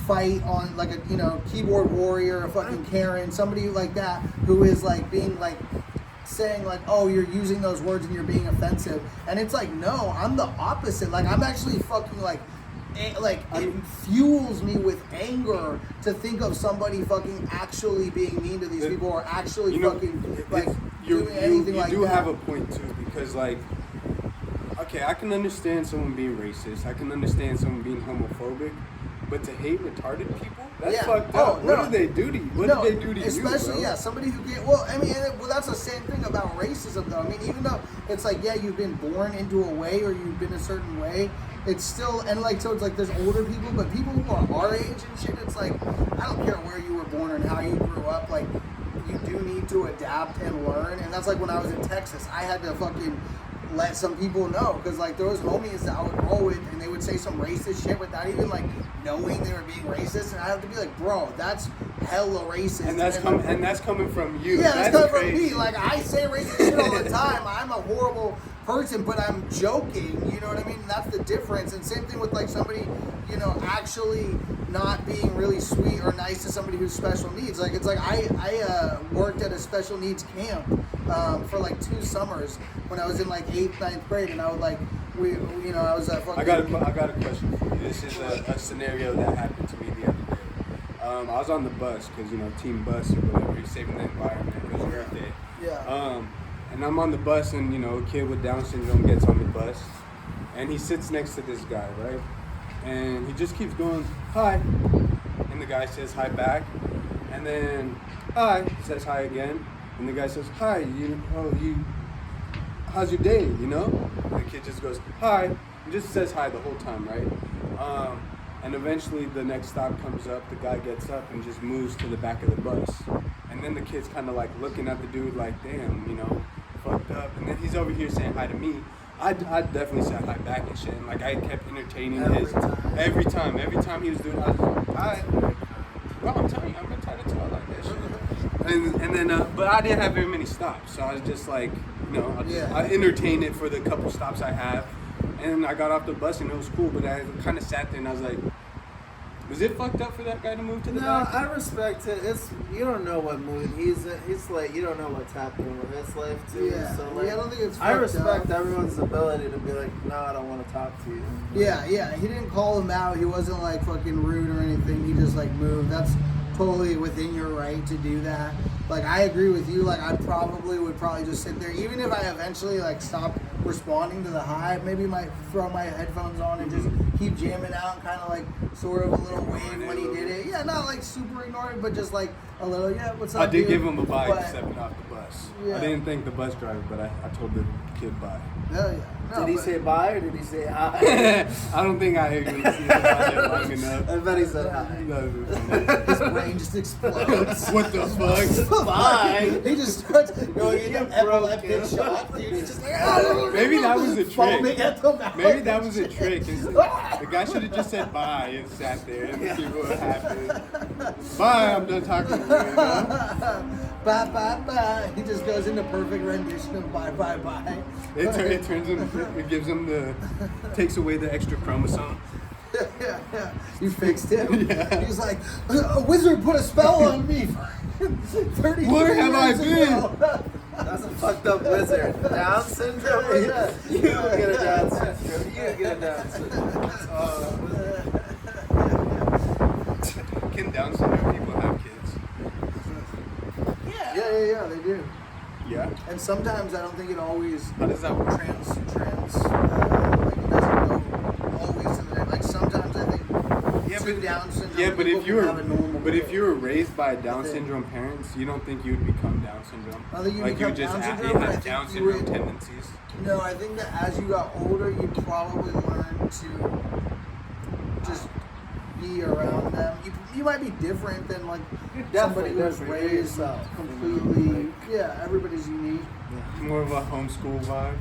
fight on like a, you know, keyboard warrior, a fucking Karen, somebody like that who is like being like saying like, oh, you're using those words and you're being offensive. And it's like, no, I'm the opposite. Like I'm actually fucking like it fuels me with anger to think of somebody fucking actually being mean to these people or actually doing anything like that. You do have a point too, because like, okay, I can understand someone being racist. I can understand someone being homophobic, but to hate retarded people, that's fucked up. What do they do to you? What do they do to you, especially, bro? Somebody who get, well, I mean, that's the same thing about racism, though. I mean, even though it's like, you've been born into a way or you've been a certain way, it's still, and like, so it's like there's older people, but people who are our age and shit, it's like, I don't care where you were born and how you grew up, like, you do need to adapt and learn. And that's like when I was in Texas, I had to fucking let some people know, because like there was homies that I would roll with and they would say some racist shit without even like knowing they were being racist, and I have to be like, bro, that's hella racist. And that's coming from you. Yeah, that's coming from me. Like, I say racist shit all the time. I'm a horrible person, but I'm joking. You know what I mean? And that's the difference. And same thing with like somebody, actually not being really sweet or nice to somebody who's special needs. Like, it's like I worked at a special needs camp for like 2 summers when I was in like 8th, 9th grade, and I would like, I was fucking. I got a question for you. This is a scenario that happened to me the other day. I was on the bus because team bus or whatever, you're saving the environment. It was Earth Day. Yeah. And I'm on the bus, and a kid with Down syndrome gets on the bus, and he sits next to this guy, right? And he just keeps going, hi, and the guy says hi back, and then hi, says hi again, and the guy says hi, how's your day? And the kid just goes hi, and just says hi the whole time, right? And eventually the next stop comes up, the guy gets up and just moves to the back of the bus, and then the kid's kind of like looking at the dude like, damn, fucked up, and then he's over here saying hi to me. I definitely said hi back and shit, and like I kept entertaining every time he was doing it, I was like, hi. Well, I'm telling you, I'm entitled to all like that shit. And then, but I didn't have very many stops, so I was just like, I entertained it for the couple stops I have, and I got off the bus and it was cool, but I kind of sat there and I was like, was it fucked up for that guy to move to the back? No, I respect it. You don't know what mood he's in. He's like, you don't know what's happening with his life too. Yeah. So like, I don't think it's. I respect up. everyone's ability to be like, no, I don't want to talk to you. Yeah. He didn't call him out. He wasn't like fucking rude or anything. He just like moved. That's totally within your right to do that. Like, I agree with you. Like, I would probably just sit there, even if I eventually like stop responding to the hi. Maybe might throw my headphones on and just keep jamming out, kind of like sort of a little wave when he did it. Yeah, not like super ignoring, but just like a little, what's up, I did dude? give him a vibe stepping off the bus. Yeah. I didn't thank the bus driver, but I told the kid bye. Hell yeah. No, Did he say bye or did he say hi? I don't think I even seen him there long enough. I bet he said hi. his brain just explodes. What the fuck? Bye. He just starts going into epileptic shock, dude. He's just like, Maybe that was a foaming trick. at the mouth. Maybe that was a trick. The guy should have just said bye and sat there and see what happened. Bye, I'm done talking to you. Bye, bye, bye. He just goes into perfect rendition of bye, bye, bye. It turns him, it gives him takes away the extra chromosome. Yeah. You fixed him. Yeah. He's like, a wizard put a spell on me. 33 Where have I years ago." been? That's a fucked up wizard. Down syndrome? Yeah. You get a Down syndrome. You get a Down syndrome. Can Down syndrome people have kids? Yeah, they do. Yeah. And sometimes I don't think it always How does that work? like it doesn't go always to the, like sometimes I think two Down syndrome Yeah, but people if you can have a normal were raised by Down syndrome parents, you don't think you would become Down syndrome? I think you like become you just Down syndrome, have I think Down you syndrome would- tendencies. No, I think that as you got older, you probably learn to just be around them. You might be different than like somebody who was different. You're raised yourself, completely. Yeah, everybody's unique. More of a homeschool vibe.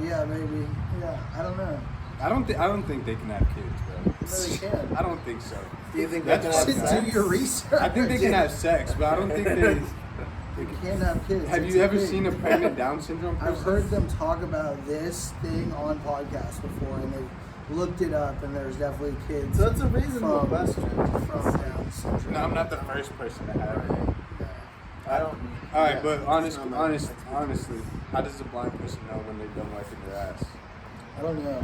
Yeah, maybe. Yeah, I don't know. I don't think they can have kids, bro. No, they can. I don't think so. Do you think That's they can have fucked sex? Do your research. I think they can have sex, but I don't think they. You can't have kids. Have It's you a ever thing. seen a pregnant Down syndrome person? I've heard them talk about this thing on podcasts before, and they looked it up, and there's definitely kids. So it's a reasonable from question. Down syndrome. No, I'm not the first person to have it. I don't. All right, yeah, but it's not my- honestly, how does a blind person know when they're done wiping their ass? I don't know.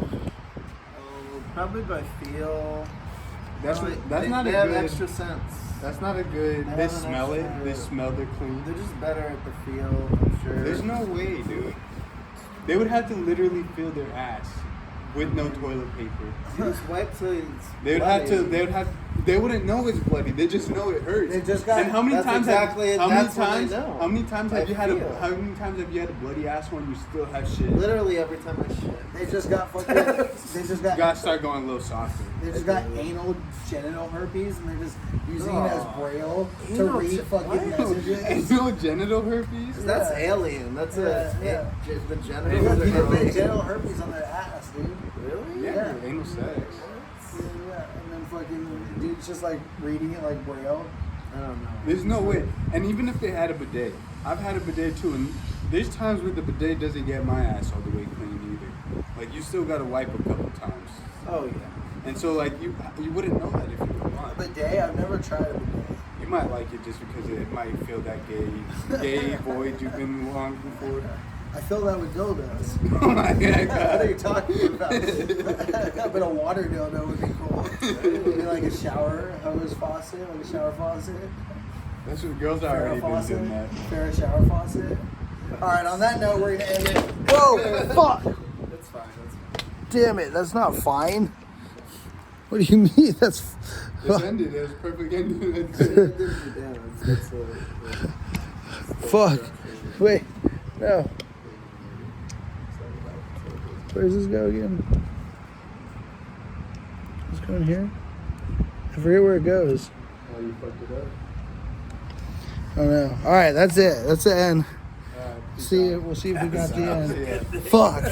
Probably by feel. That's they not a have good. extra sense. That's not a good. They They have an smell it. extra- They smell they're clean. They're just better at the feel, I'm sure. There's no way, dude. They would have to literally fill their ass with no toilet paper. You just wipe till it's They would have to. They would have. They wouldn't know it's bloody. They just know it hurts. They just got- And how many That's times? exactly it. How many That's what they times? know. How many times I have you had a? feel. How many times have you had a bloody asshole and you still have shit? Literally every time I shit. They just got fucking. They just You got. gotta start going a little softer. They just got anal genital herpes, and they're just using it as braille to Anal read gen- fucking what? messages. Anal genital herpes. That's Yeah. alien. That's Yeah. the They genitals got are people gross. with genital herpes on their ass, dude. Really? Yeah, Yeah. anal sex. Yeah, and then fucking dude's just like reading it like braille. I don't know. There's no way. And even if they had a bidet, I've had a bidet too, and there's times where the bidet doesn't get my ass all the way clean either. Like you still gotta wipe a couple times. Oh yeah. And so like you wouldn't know that if you were blind. Bidet? I've never tried a bidet. You might like it just because it might feel that gay void you've been longing for. I fill that with dildos. Oh my What are you god. talking about? A bit of water dildo would be cool. Maybe like a shower hose faucet, like a shower faucet. That's what girls are already been doing that. Fair shower faucet. Alright, on that note, we're gonna end it. Whoa! Fuck! That's fine. That's fine. Damn it, that's not fine. What do you mean? That's. Just ended. It was perfect ending. Fuck. Wait. No. Where does this go again? Let's go in here. I forget where it goes. Oh, you fucked it up. Oh no. Alright, that's it. That's the end. Alright, peace See, out. we'll see if we got the end. Yeah. Fuck.